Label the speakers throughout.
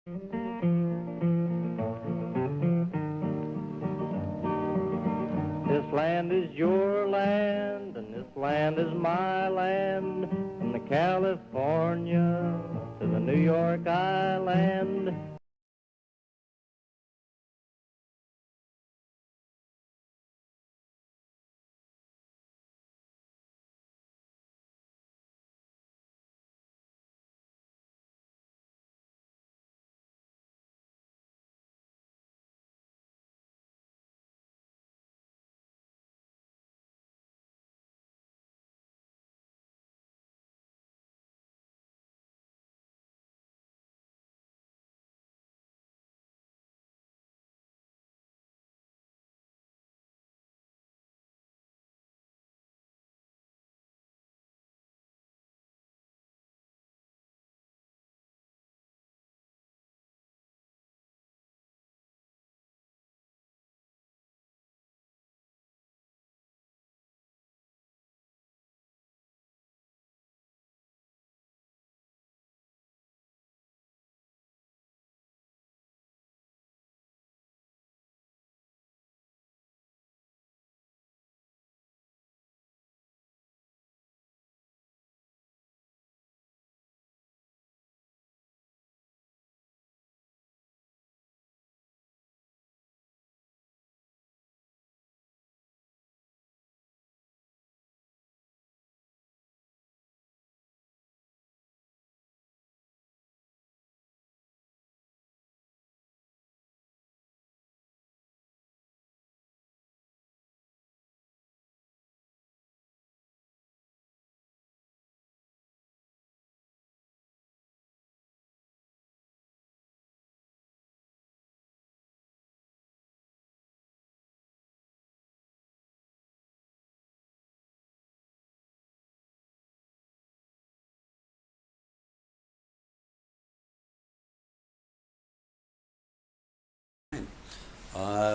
Speaker 1: This land is your land, and this land is my land, from the California to the New York Island.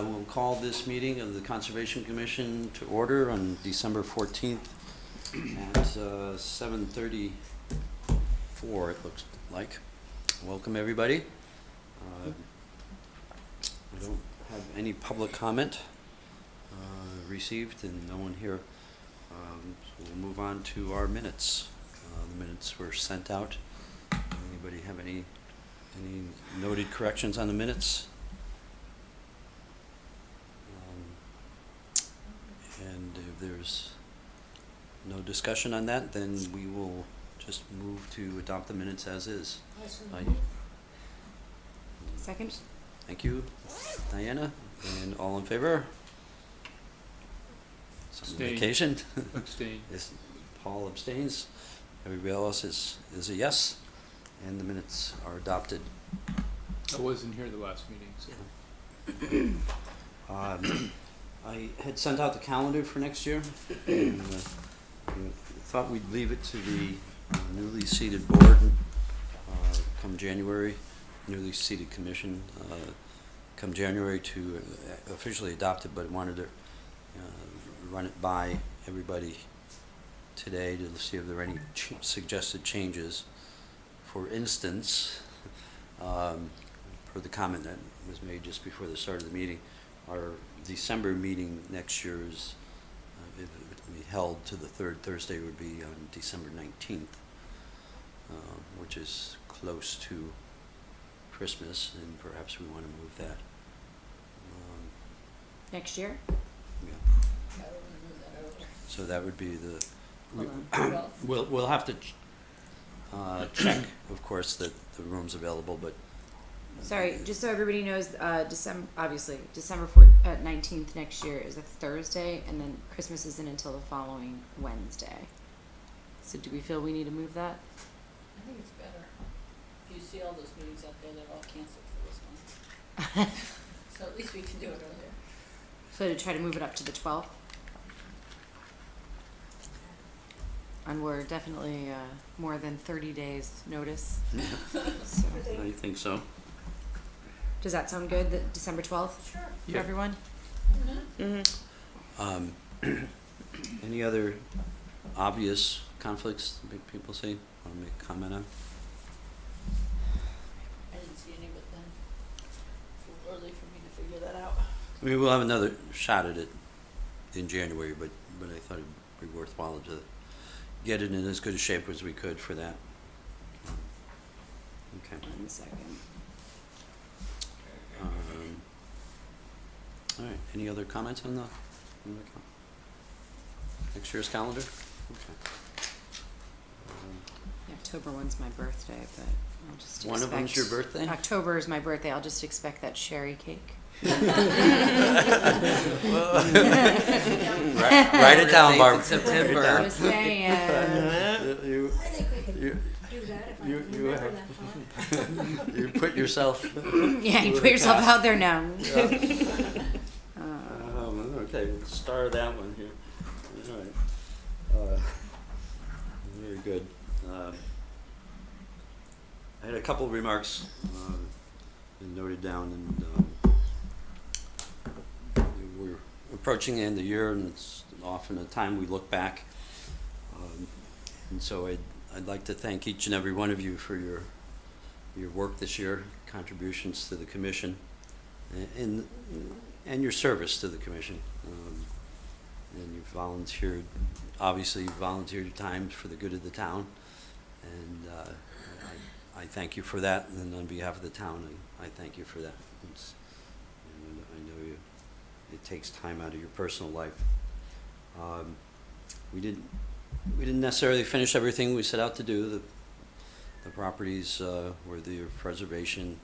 Speaker 2: We'll call this meeting of the Conservation Commission to order on December 14th at 7:34, it looks like. Welcome, everybody. We don't have any public comment received and no one here. So we'll move on to our minutes. The minutes were sent out. Anybody have any noted corrections on the minutes? And if there's no discussion on that, then we will just move to adopt the minutes as is.
Speaker 3: Second.
Speaker 2: Thank you, Diana. And all in favor? Some
Speaker 4: Abstain.
Speaker 2: vacation?
Speaker 4: Abstain.
Speaker 2: Yes, Paul abstains. Everybody else is a yes. And the minutes are adopted.
Speaker 4: I wasn't here the last meeting, so.
Speaker 2: I had sent out the calendar for next year, and thought we'd leave it to the newly seated board come January, newly seated commission come January to officially adopt it, but wanted to run it by everybody today to see if there are any suggested changes. For instance, per the comment that was made just before the start of the meeting, our December meeting next year is it would be held to the third Thursday would be on December 19th, which is close to Christmas, and perhaps we want to move that.
Speaker 3: Next year?
Speaker 2: Yeah. So that would be the.
Speaker 3: Hold on.
Speaker 2: We'll have to check, of course, that the room's available, but.
Speaker 3: Sorry, just so everybody knows, December 19th next year is a Thursday, and then Christmas isn't until the following Wednesday. So do we feel we need to move that?
Speaker 5: I think it's better. You see all those meetings out there, they're all canceled for this one. So at least we can do it earlier.
Speaker 3: So to try to move it up to the 12th? And we're definitely more than 30 days notice. So,
Speaker 2: I think so.
Speaker 3: does that sound good, that December 12th
Speaker 5: Sure.
Speaker 3: for everyone?
Speaker 5: Mm-hmm.
Speaker 2: Any other obvious conflicts that people say, want to make a comment on?
Speaker 5: I didn't see any, but
Speaker 2: I mean, we'll have another shot at it in January, but I thought it'd be worthwhile to get it in as good a shape as we could for that. Okay.
Speaker 3: 1 second.
Speaker 2: All right, any other comments on the next year's calendar? Okay.
Speaker 3: The October one's my birthday, but I'll just
Speaker 2: One of them's your birthday?
Speaker 3: October is my birthday. I'll just expect that sherry cake.
Speaker 2: Write it down, Barbara.
Speaker 6: September.
Speaker 3: Just saying.
Speaker 2: You,
Speaker 7: I think we could
Speaker 2: you,
Speaker 7: do that if I
Speaker 2: you-
Speaker 7: can
Speaker 2: you
Speaker 7: remember
Speaker 2: have-
Speaker 7: that far.
Speaker 2: you put yourself.
Speaker 3: Yeah, you put yourself out there now.
Speaker 2: Okay, we'll star that one here. All right. Very good. I had a couple of remarks noted down, and we're approaching the end of the year, and it's often a time we look back. And so I'd like to thank each and every one of you for your work this year, contributions to the commission, and your service to the commission. And you've volunteered, obviously volunteered your time for the good of the town, and I thank you for that, and on behalf of the town, I thank you for that. And I know it takes time out of your personal life. We didn't necessarily finish everything we set out to do. The properties were the preservation,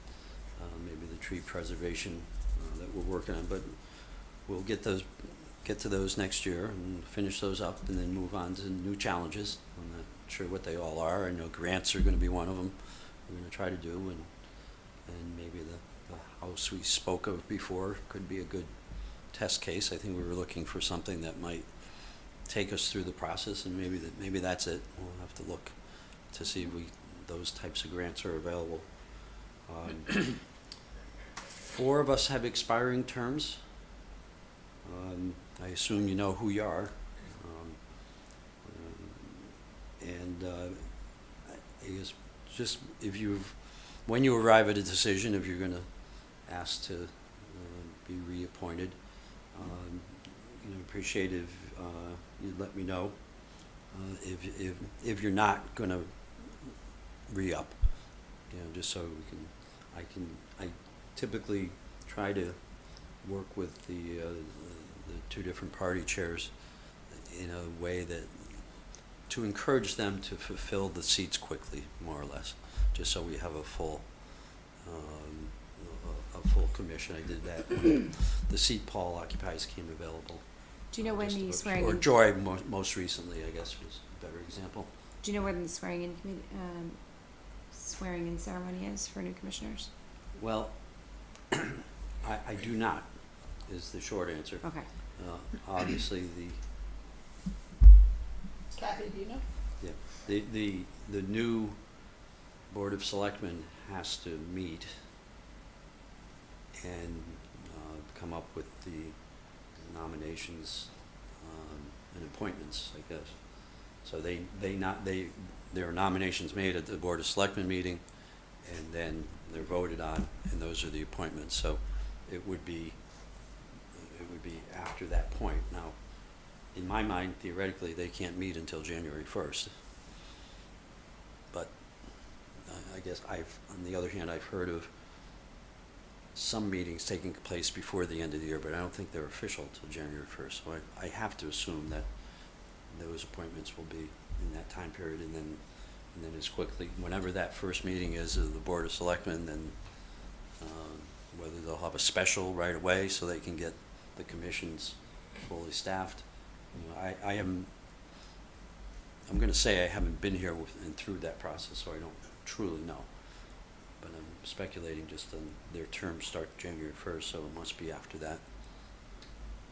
Speaker 2: maybe the tree preservation that we're working on, but we'll get to those next year and finish those up, and then move on to new challenges. I'm not sure what they all are. I know grants are going to be one of them we're going to try to do, and maybe the house we spoke of before could be a good test case. I think we were looking for something that might take us through the process, and maybe that's it. We'll have to look to see if those types of grants are available. 4 of us have expiring terms. I assume you know who you are. I guess just when you arrive at a decision, if you're going to ask to be reappointed, appreciate if you'd let me know if you're not going to re-up, just so I typically try to work with the 2 different party chairs in a way to encourage them to fulfill the seats quickly, more or less, just so we have a full commission. I did that when the seat Paul occupies came available.
Speaker 3: Do you know when the swearing
Speaker 2: Or
Speaker 3: in?
Speaker 2: Joy most recently, I guess, was a better example.
Speaker 3: Do you know when the swearing in ceremony is for new commissioners?
Speaker 2: Well, I do not, is the short answer.
Speaker 3: Okay.
Speaker 2: Obviously,
Speaker 5: Kathy, do you know?
Speaker 2: the new Board of Selectmen has to meet and come up with the nominations and appointments, I guess. So there are nominations made at the Board of Selectmen meeting, and then they're voted on, and those are the appointments. So it would be after that point. Now, in my mind, theoretically, they can't meet until January 1st. But I guess on the other hand, I've heard of some meetings taking place before the end of the year, but I don't think they're official till January 1st. So I have to assume that those appointments will be in that time period, and then as quickly, whenever that first meeting is of the Board of Selectmen, then whether they'll have a special right away so they can get the commissions fully staffed. I'm going to say I haven't been here and through that process, so I don't truly know. But I'm speculating just on their terms start January 1st, so it must be after that.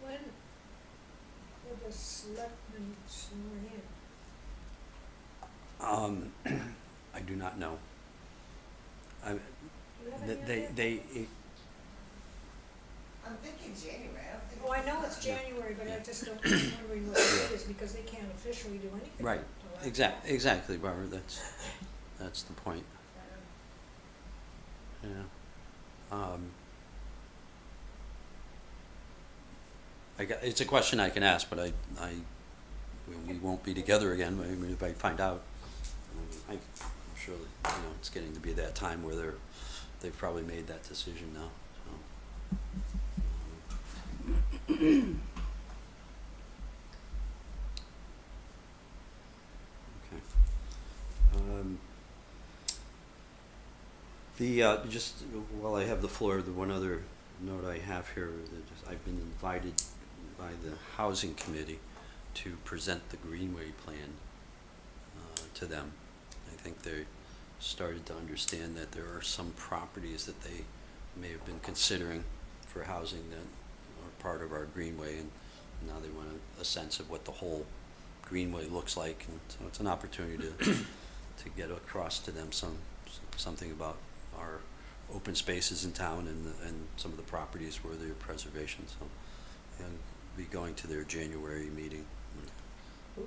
Speaker 7: When were the selectmen sworn in?
Speaker 2: I do not know.
Speaker 7: Do you have any idea?
Speaker 6: I'm thinking January, I don't think.
Speaker 7: Oh, I know it's January, but I just don't, wondering what it is, because they can't officially do anything.
Speaker 2: Right.
Speaker 7: until after.
Speaker 2: Exactly, Barbara. That's the point. Yeah. it's a question I can ask, but we won't be together again. I mean, if I find out, I'm sure that, it's getting to be that time where they've probably made that decision now. Okay. Just while I have the floor, the one other note I have here, that I've been invited by the Housing Committee to present the Greenway plan to them. I think they started to understand that there are some properties that they may have been considering for housing that are part of our Greenway, and now they want a sense of what the whole Greenway looks like, and so it's an opportunity to get across to them something about our open spaces in town and some of the properties where their preservation. So, and be going to their January meeting.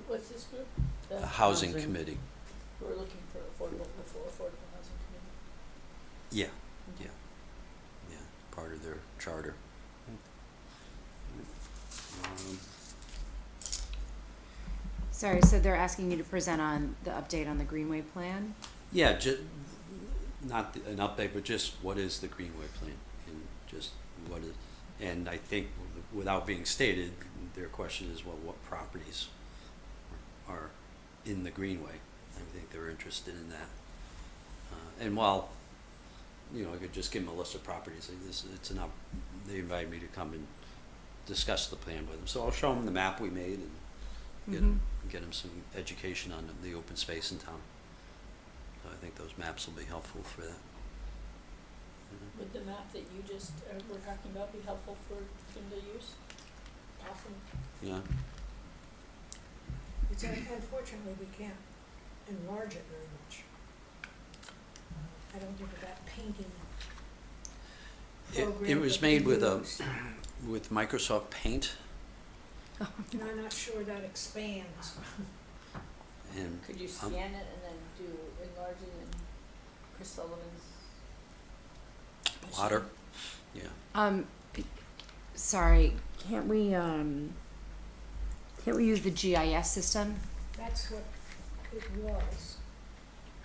Speaker 5: What's this group?
Speaker 2: The Housing Committee.
Speaker 5: We're looking for affordable housing committee.
Speaker 2: Yeah, part of their charter.
Speaker 3: Sorry, so they're asking you to present on the update on the Greenway plan?
Speaker 2: Yeah, not an update, but just what is the Greenway plan, and just what is, and I think without being stated, their question is, well, what properties are in the Greenway? I think they're interested in that. And while, I could just give them a list of properties, they invited me to come and discuss the plan with them. So I'll show them the map we made and get them some education on the open space in town. So I think those maps will be helpful for that.
Speaker 5: Would the map that you just were talking about be helpful for them to use? Awesome.
Speaker 2: Yeah.
Speaker 7: It's unfortunately, we can't enlarge it very much. I don't think that painting program.
Speaker 2: It was
Speaker 7: that
Speaker 2: made
Speaker 7: we
Speaker 2: with
Speaker 7: use,
Speaker 2: with Microsoft Paint,
Speaker 7: and I'm not sure that expands.
Speaker 2: and
Speaker 5: Could you scan it and then do enlarge it in Chris Sullivan's
Speaker 2: plotter.
Speaker 5: machine?
Speaker 2: Yeah.
Speaker 3: Sorry, can't we use the GIS system?
Speaker 7: That's what it was.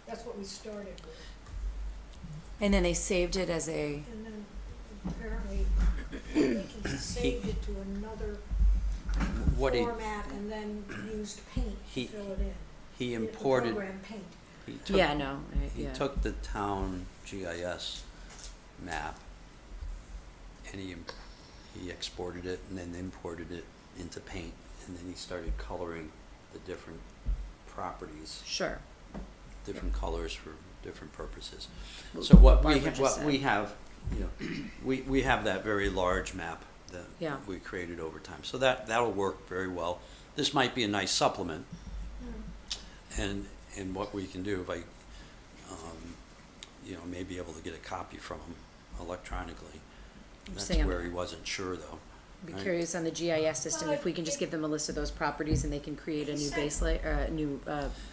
Speaker 7: That's what we started with.
Speaker 3: And then they saved it as a,
Speaker 7: And then apparently they can save it to another
Speaker 2: What
Speaker 7: format and then used paint
Speaker 2: he-
Speaker 7: to fill it in.
Speaker 2: he
Speaker 7: The
Speaker 2: imported.
Speaker 7: program paint.
Speaker 2: He took,
Speaker 3: yeah, no,
Speaker 2: He
Speaker 3: yeah.
Speaker 2: took the town GIS map and he exported it and then imported it into Paint, and then he started coloring the different properties,
Speaker 3: Sure.
Speaker 2: different colors for different purposes.
Speaker 3: Well,
Speaker 2: So what
Speaker 3: Barbara
Speaker 2: we
Speaker 3: just
Speaker 2: have,
Speaker 3: said.
Speaker 2: we have that very large map that
Speaker 3: Yeah.
Speaker 2: we created over time. So that'll work very well. This might be a nice supplement. And what we can do, if I, may be able to get a copy from him electronically. That's
Speaker 3: saying I'm-
Speaker 2: where he wasn't sure, though.
Speaker 3: Be
Speaker 2: Right.
Speaker 3: curious on the GIS system, if we can just give them a list of those properties and they can create a new base layer,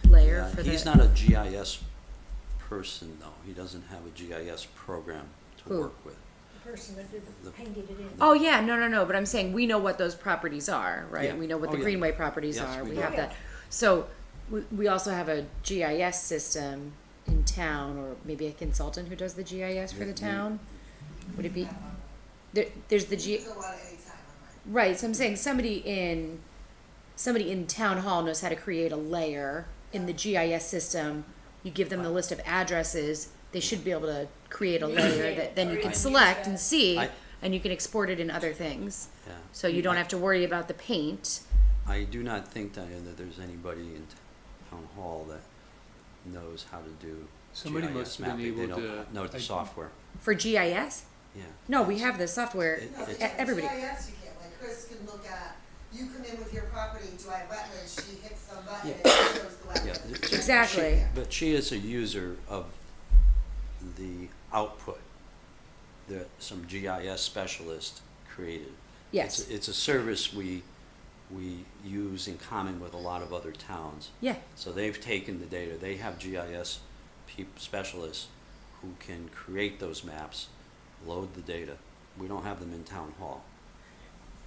Speaker 3: layer
Speaker 2: Yeah,
Speaker 3: for the.
Speaker 2: he's not a GIS person, though. He doesn't have a GIS program to
Speaker 3: Who?
Speaker 2: work with.
Speaker 7: The person that did
Speaker 2: The-
Speaker 7: painted it in.
Speaker 3: Oh, yeah, no, but I'm saying we know what those properties are, right?
Speaker 2: Yeah.
Speaker 3: We know what
Speaker 2: Oh,
Speaker 3: the
Speaker 2: yeah.
Speaker 3: Greenway properties
Speaker 2: Yes,
Speaker 3: are,
Speaker 2: we
Speaker 3: we
Speaker 2: do.
Speaker 3: have
Speaker 7: Oh,
Speaker 3: that.
Speaker 7: yeah.
Speaker 3: So, we also have a GIS system in town, or maybe a consultant who does the GIS for the town? Would it be, there's the
Speaker 6: You can go on anytime online.
Speaker 3: right, so I'm saying somebody in town hall knows how to create a layer in the GIS system. You give them the list of addresses, they should be able to create a layer that then you
Speaker 5: Or
Speaker 3: can
Speaker 5: you
Speaker 3: select
Speaker 5: use
Speaker 3: and
Speaker 5: that.
Speaker 3: see,
Speaker 2: I-
Speaker 3: and you can export it in other things.
Speaker 2: Yeah.
Speaker 3: So you don't have to worry about the paint.
Speaker 2: I do not think, Diane, that there's anybody in town hall that knows how to do
Speaker 4: Somebody
Speaker 2: GIS
Speaker 4: must have been
Speaker 2: mapping. They
Speaker 4: able
Speaker 2: don't
Speaker 4: to.
Speaker 2: know the
Speaker 4: I-
Speaker 2: software.
Speaker 3: For GIS?
Speaker 2: Yeah.
Speaker 3: No, we have the software,
Speaker 2: It-
Speaker 6: No,
Speaker 2: it's-
Speaker 6: but
Speaker 3: everybody.
Speaker 6: GIS you can, like Chris can look at, you come in with your property, do I have wetlands, she hits some button
Speaker 2: Yeah.
Speaker 6: and it shows the
Speaker 2: Yeah,
Speaker 6: wetlands.
Speaker 3: Exactly.
Speaker 2: But she is a user of the output that some GIS specialist created.
Speaker 3: Yes.
Speaker 2: It's a service we use in common with a lot of other towns.
Speaker 3: Yeah,
Speaker 2: So they've taken the data, they have GIS specialists who can create those maps, load the data. We don't have them in town hall.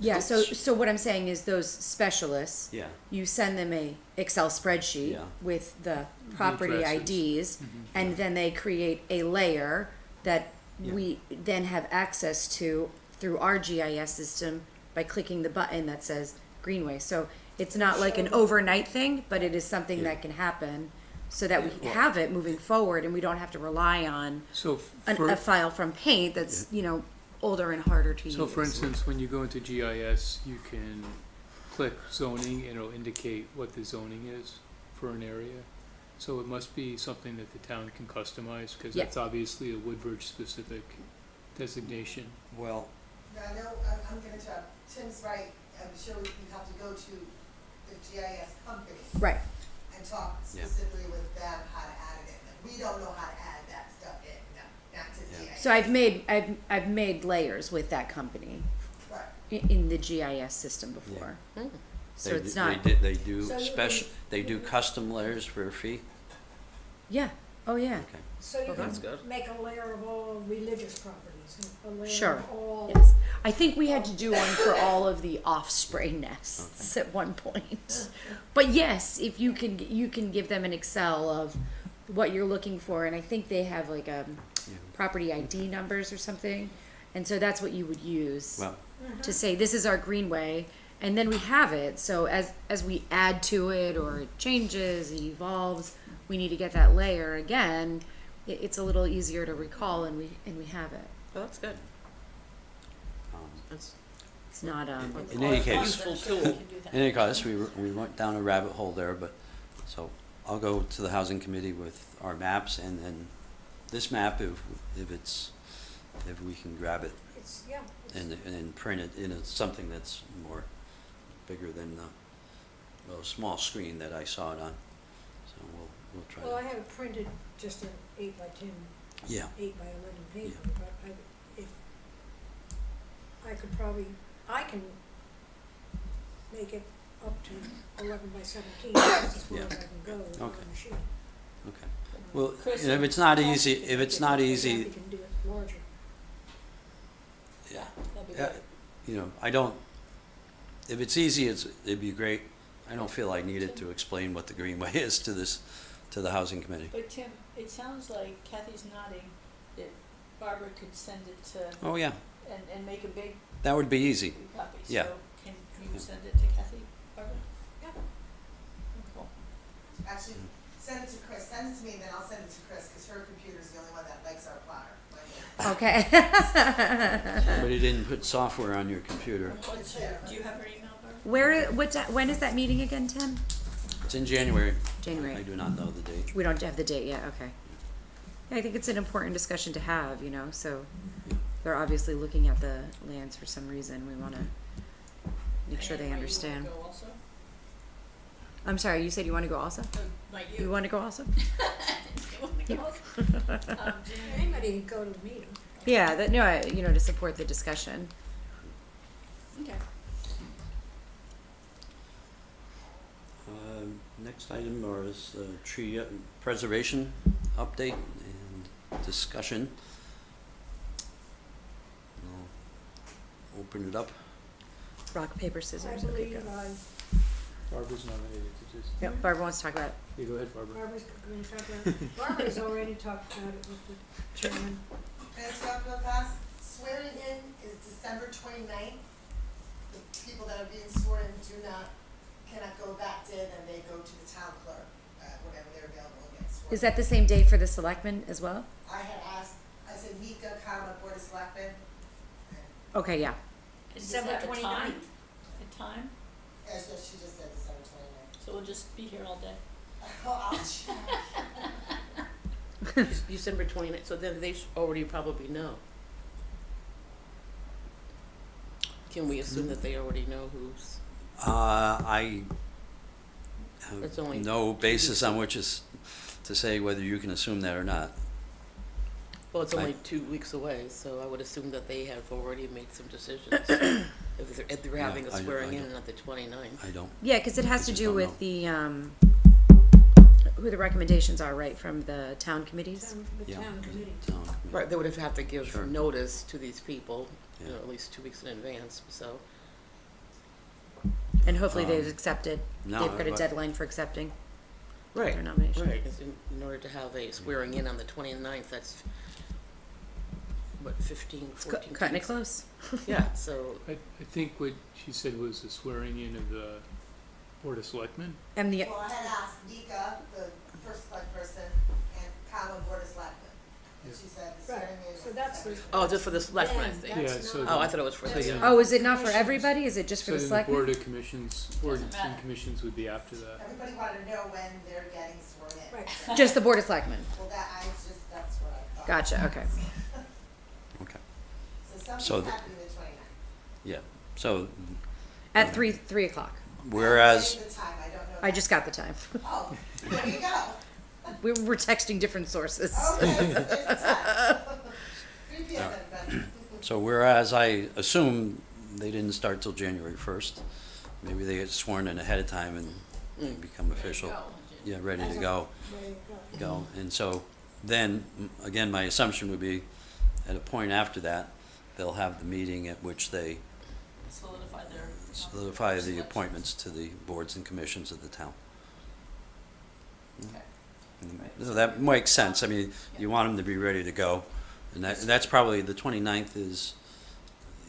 Speaker 3: Yeah, so what I'm saying is those specialists,
Speaker 2: Yeah,
Speaker 3: you send them a Excel spreadsheet
Speaker 2: Yeah.
Speaker 3: with the property
Speaker 4: addresses.
Speaker 3: IDs, and then they create a layer that we then have access to through our GIS system by clicking the button that says Greenway. So it's not like an overnight thing, but it is something
Speaker 2: Yeah.
Speaker 3: that can happen so that we have it moving forward and we don't have to rely on
Speaker 4: So
Speaker 3: a file from Paint that's, you know, older and harder to use.
Speaker 4: So for instance, when you go into GIS, you can click zoning and it'll indicate what the zoning is for an area. So it must be something that the town can customize, because
Speaker 3: Yeah.
Speaker 4: that's obviously a Woodbridge specific designation.
Speaker 2: well,
Speaker 6: I know, I'm gonna interrupt, Tim's right, I'm sure we have to go to the GIS company
Speaker 3: Right.
Speaker 6: and talk
Speaker 2: Yeah.
Speaker 6: specifically with them how to add it in. We don't know how to add that stuff in, no, not to
Speaker 2: Yeah.
Speaker 6: GIS.
Speaker 3: So I've made layers with that company
Speaker 6: Right.
Speaker 3: in the GIS system before. So
Speaker 2: they
Speaker 3: it's
Speaker 2: do-
Speaker 3: not,
Speaker 2: they do
Speaker 7: So you
Speaker 2: special,
Speaker 7: can-
Speaker 2: they do custom layers for a fee?
Speaker 3: yeah, oh yeah,
Speaker 2: Okay.
Speaker 7: So you
Speaker 8: That's
Speaker 7: can
Speaker 8: good.
Speaker 7: make a layer of all religious properties, a layer
Speaker 3: Sure.
Speaker 7: of all.
Speaker 3: yes. I think we had to do one for all of the offspray nests at one point. But yes, if you can give them an Excel of what you're looking for, and I think they have like
Speaker 2: Yeah.
Speaker 3: property ID numbers or something, and so that's what you would use
Speaker 2: Well,
Speaker 3: to say this is our greenway, and then we have it. So as we add to it or it changes, it evolves, we need to get that layer again. It's a little easier to recall, and we have it.
Speaker 8: Well, that's good.
Speaker 2: um,
Speaker 8: That's
Speaker 3: It's not
Speaker 2: in any case,
Speaker 8: useful
Speaker 5: I'm sure we
Speaker 8: tool.
Speaker 5: can do that.
Speaker 2: in any case, we went down a rabbit hole there, but, so I'll go to the housing committee with our maps, and then this map, if we can grab it
Speaker 7: It's, yeah.
Speaker 2: and print it in something that's more bigger than the little small screen that I saw it on. So we'll try
Speaker 7: Well, I
Speaker 2: to,
Speaker 7: have it printed just an 8x10,
Speaker 2: yeah,
Speaker 7: 8x11 paper, but if, I can make it up to 11x17, that's as far
Speaker 2: Yeah.
Speaker 7: as I can go with my
Speaker 2: Okay.
Speaker 7: machine.
Speaker 2: okay. Well,
Speaker 5: Chris,
Speaker 2: you know, if it's not
Speaker 7: Kathy
Speaker 2: easy,
Speaker 7: can
Speaker 2: if
Speaker 7: make
Speaker 2: it's
Speaker 7: it-
Speaker 2: not
Speaker 7: Kathy
Speaker 2: easy,
Speaker 7: can do it larger.
Speaker 2: yeah,
Speaker 5: That'd be
Speaker 2: yeah,
Speaker 5: great.
Speaker 2: you know, if it's easy, it'd be great. I don't feel I needed to explain what the Greenway is to the housing committee.
Speaker 5: But Tim, it sounds like Kathy's nodding, that Barbara could send it to,
Speaker 2: Oh, yeah,
Speaker 5: and make a big
Speaker 2: that would be easy.
Speaker 5: copy.
Speaker 2: Yeah.
Speaker 5: So can you
Speaker 2: Yeah.
Speaker 5: send it to Kathy, Barbara?
Speaker 7: Yeah.
Speaker 5: Cool.
Speaker 6: Actually, send it to Chris, send it to me, and then I'll send it to Chris, because her computer's the only one that likes our plotter.
Speaker 3: Okay.
Speaker 2: But you didn't put software on your computer.
Speaker 5: What's her, do you have her email, Barbara?
Speaker 3: When is that meeting again, Tim?
Speaker 2: It's in January.
Speaker 3: January.
Speaker 2: I do not know the date.
Speaker 3: We don't have the date yet. Okay. Yeah, I think it's an important discussion to have. You know, so they're obviously looking at the lands for some reason. We want to make sure they
Speaker 5: And
Speaker 3: understand.
Speaker 5: You wanna go also?
Speaker 3: I'm sorry, you said you want to go also?
Speaker 5: Like
Speaker 3: You
Speaker 5: you.
Speaker 3: want to go also?
Speaker 5: You wanna go also? Jan-
Speaker 7: Anybody can go to the meeting.
Speaker 3: Yeah, that no, to support the discussion.
Speaker 5: Okay.
Speaker 2: Next item is tree preservation update and discussion. I'll open it up.
Speaker 3: Rock, paper,
Speaker 7: I
Speaker 3: scissors. Okay,
Speaker 7: believe,
Speaker 3: go.
Speaker 4: Barbara's nominated to just,
Speaker 3: Yep, Barbara wants to talk about it.
Speaker 4: yeah, go ahead, Barbara.
Speaker 7: Barbara's going to talk about it. Barbara's already talked about it with the chairman.
Speaker 6: Can I talk real fast? Swearing in is December 29th. The people that are being sworn in cannot go back in, and they go to the town clerk, whenever they're available and get sworn.
Speaker 3: Is that the same day for the selectmen as well?
Speaker 6: I had asked, I said, Mika, Karma, Board of Selectmen.
Speaker 3: Okay, yeah.
Speaker 5: Does
Speaker 7: December
Speaker 5: that have a time?
Speaker 7: 29th.
Speaker 5: A time?
Speaker 6: Yes, yes, she just said December 29th.
Speaker 5: So we'll just be here all day.
Speaker 6: Oh, I'll check.
Speaker 8: December 29th, so then they already probably know. Can we assume that they already know who's,
Speaker 2: I
Speaker 8: It's
Speaker 2: have
Speaker 8: only
Speaker 2: no
Speaker 8: 2
Speaker 2: basis
Speaker 8: weeks
Speaker 2: on which is to say whether you can assume that or not.
Speaker 8: well, it's only
Speaker 2: I-
Speaker 8: 2 weeks away, so I would assume that they have already made some decisions. If they're having a
Speaker 2: I
Speaker 8: swearing
Speaker 2: don't-
Speaker 8: in at the 29th.
Speaker 2: I don't.
Speaker 3: Yeah, because it has
Speaker 2: I
Speaker 3: to
Speaker 2: just
Speaker 3: do
Speaker 2: don't
Speaker 3: with
Speaker 2: know.
Speaker 3: the who the recommendations are, right, from the town committees.
Speaker 7: The
Speaker 2: Yeah.
Speaker 7: town committee.
Speaker 2: Town committee.
Speaker 8: Right, they would have to give
Speaker 2: Sure.
Speaker 8: notice to these people,
Speaker 2: Yeah.
Speaker 8: at least 2 weeks in advance, so.
Speaker 3: And hopefully they've accepted,
Speaker 2: no,
Speaker 3: they've got a
Speaker 2: but-
Speaker 3: deadline for accepting.
Speaker 8: Right,
Speaker 3: Their nomination.
Speaker 8: right, 'cause in order to have a swearing in on the 29th, that's, what, 15,
Speaker 3: It's
Speaker 8: 14
Speaker 3: cutting it
Speaker 8: days?
Speaker 3: close.
Speaker 8: Yeah, so,
Speaker 4: I think what she said was the swearing in of the Board of Selectmen.
Speaker 3: And the,
Speaker 6: Well, I had asked Nika, the first select person, and Kama Board of Selectmen. And she said the
Speaker 7: Right,
Speaker 6: swearing in is
Speaker 7: so that's the.
Speaker 6: December
Speaker 8: oh, just for the selectmen, I
Speaker 7: Then
Speaker 8: think.
Speaker 4: Yeah,
Speaker 7: that's
Speaker 4: so
Speaker 7: not-
Speaker 8: Oh, I thought it was for
Speaker 4: So
Speaker 8: the,
Speaker 4: then-
Speaker 3: oh, is it not for
Speaker 7: Commissions.
Speaker 3: everybody? Is it just for
Speaker 4: So
Speaker 3: the
Speaker 4: then the Board
Speaker 3: selectmen?
Speaker 4: of Commissions, Boards
Speaker 5: Doesn't
Speaker 4: and
Speaker 5: matter.
Speaker 4: Commissions would be after that.
Speaker 6: Everybody wanted to know when they're getting sworn in.
Speaker 7: Right.
Speaker 3: Just the Board of Selectmen.
Speaker 6: Well, that's what I thought.
Speaker 3: Gotcha, okay.
Speaker 2: Okay,
Speaker 6: So
Speaker 2: So
Speaker 6: something's
Speaker 2: the-
Speaker 6: happening the 29th.
Speaker 2: yeah. So
Speaker 3: At 3 o'clock.
Speaker 2: whereas,
Speaker 6: I'm getting the time, I don't know.
Speaker 3: I
Speaker 6: that.
Speaker 3: just got the time.
Speaker 6: Oh, there you go.
Speaker 3: We're texting different sources.
Speaker 6: Okay, it's the time. 3 p.m. everybody.
Speaker 2: so whereas I assume they didn't start till January 1st, maybe they get sworn in ahead of time and they become official.
Speaker 5: Go.
Speaker 2: Yeah, ready to go.
Speaker 7: There you go.
Speaker 2: Go. And so then, again, my assumption would be, at a point after that, they'll have the meeting at which they
Speaker 5: Solidify their.
Speaker 2: solidify the
Speaker 5: selection.
Speaker 2: appointments to the boards and commissions of the town.
Speaker 5: Okay.
Speaker 2: So that makes sense. I mean, you want them to be ready to go. And that's probably, the 29th is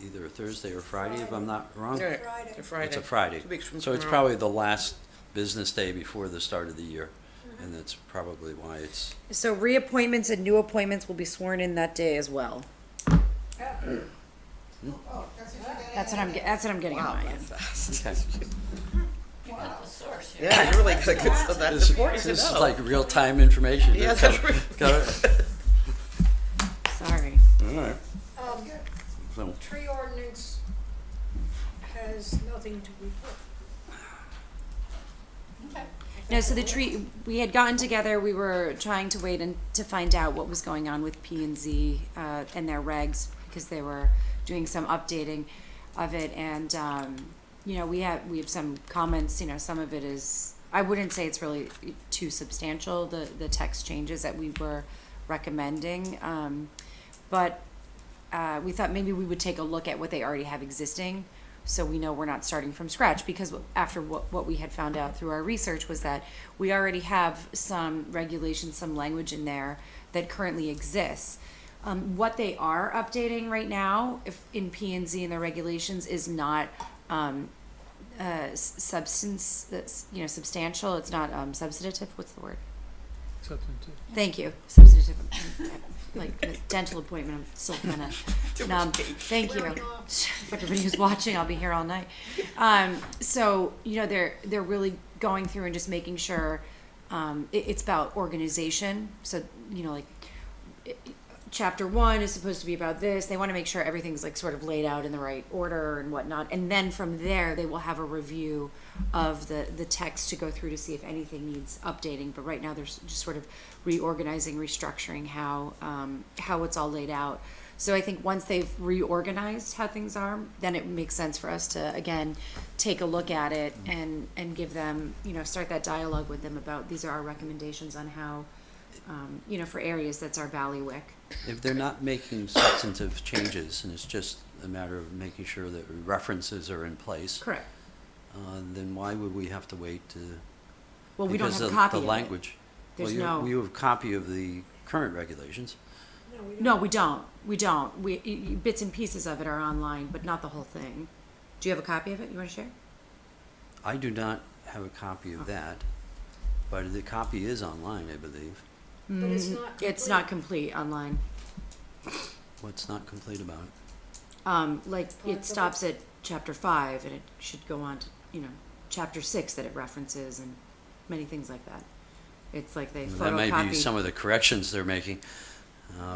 Speaker 2: either a Thursday or Friday, if I'm not wrong.
Speaker 8: Right,
Speaker 7: Friday.
Speaker 8: a Friday.
Speaker 2: It's a Friday.
Speaker 8: 2 weeks from
Speaker 2: So it's
Speaker 8: tomorrow.
Speaker 2: probably the last business day before the start of the year. And that's probably why it's,
Speaker 3: So reappointments and new appointments will be sworn in that day as well.
Speaker 6: Oh, that's what you're getting.
Speaker 3: That's what I'm getting on
Speaker 8: Wow,
Speaker 3: my end.
Speaker 8: that's fast.
Speaker 2: okay.
Speaker 5: You got the source here.
Speaker 8: Yeah, you really got good stuff, that's
Speaker 2: This
Speaker 8: important to know.
Speaker 2: this is like real-time information.
Speaker 8: Yeah,
Speaker 2: Got
Speaker 8: that's
Speaker 2: it.
Speaker 8: right.
Speaker 2: Got it.
Speaker 3: Sorry.
Speaker 2: All right. So,
Speaker 7: Tree ordinance has nothing to report.
Speaker 5: Okay.
Speaker 3: No, so the tree, we had gotten together, we were trying to wait and to find out what was going on with P and Z, and their regs, because they were doing some updating of it, and, you know, we have some comments, you know, some of it is, I wouldn't say it's really too substantial, the text changes that we were recommending, but, we thought maybe we would take a look at what they already have existing, so we know we're not starting from scratch, because after what we had found out through our research was that we already have some regulations, some language in there that currently exists. What they are updating right now, if in P and Z and the regulations, is not substance, you know, substantial. It's not substantive. What's the word?
Speaker 4: Substantive.
Speaker 3: Thank you. Substantive. Like a dental appointment. I'm still kind of numb. Thank you.
Speaker 7: Wearing off.
Speaker 3: For everybody who's watching, I'll be here all night. So you know, they're really going through and just making sure it's about organization. So you know, like chapter 1 is supposed to be about this. They want to make sure everything's like sort of laid out in the right order and whatnot. And then from there, they will have a review of the text to go through to see if anything needs updating. But right now, they're just sort of reorganizing, restructuring how it's all laid out. So I think once they've reorganized how things are, then it makes sense for us to, again, take a look at it and give them, you know, start that dialogue with them about these are our recommendations on how, you know, for areas that's our bailiwick.
Speaker 2: if they're not making substantive changes, and it's just a matter of making sure that references are in place,
Speaker 3: Correct.
Speaker 2: then why would we have to wait to?
Speaker 3: Well, we don't
Speaker 2: because
Speaker 3: have a
Speaker 2: of
Speaker 3: copy
Speaker 2: the
Speaker 3: of
Speaker 2: language.
Speaker 3: There's
Speaker 2: Well,
Speaker 3: no-
Speaker 2: you have a copy of the current regulations.
Speaker 7: No, we
Speaker 3: it.
Speaker 7: don't.
Speaker 3: No, we don't. We don't. Bits and pieces of it are online, but not the whole thing. Do you have a copy of it? You want to share?
Speaker 2: I do not have a copy of that, but the copy is online, I believe.
Speaker 7: But it's not
Speaker 3: It's not complete online.
Speaker 2: What's not complete about it?
Speaker 3: Like it stops at chapter 5, and it should go on to, you know, chapter 6 that it references and many things like that. It's like they
Speaker 2: That may be
Speaker 3: photocopied.
Speaker 2: some of the corrections they're making,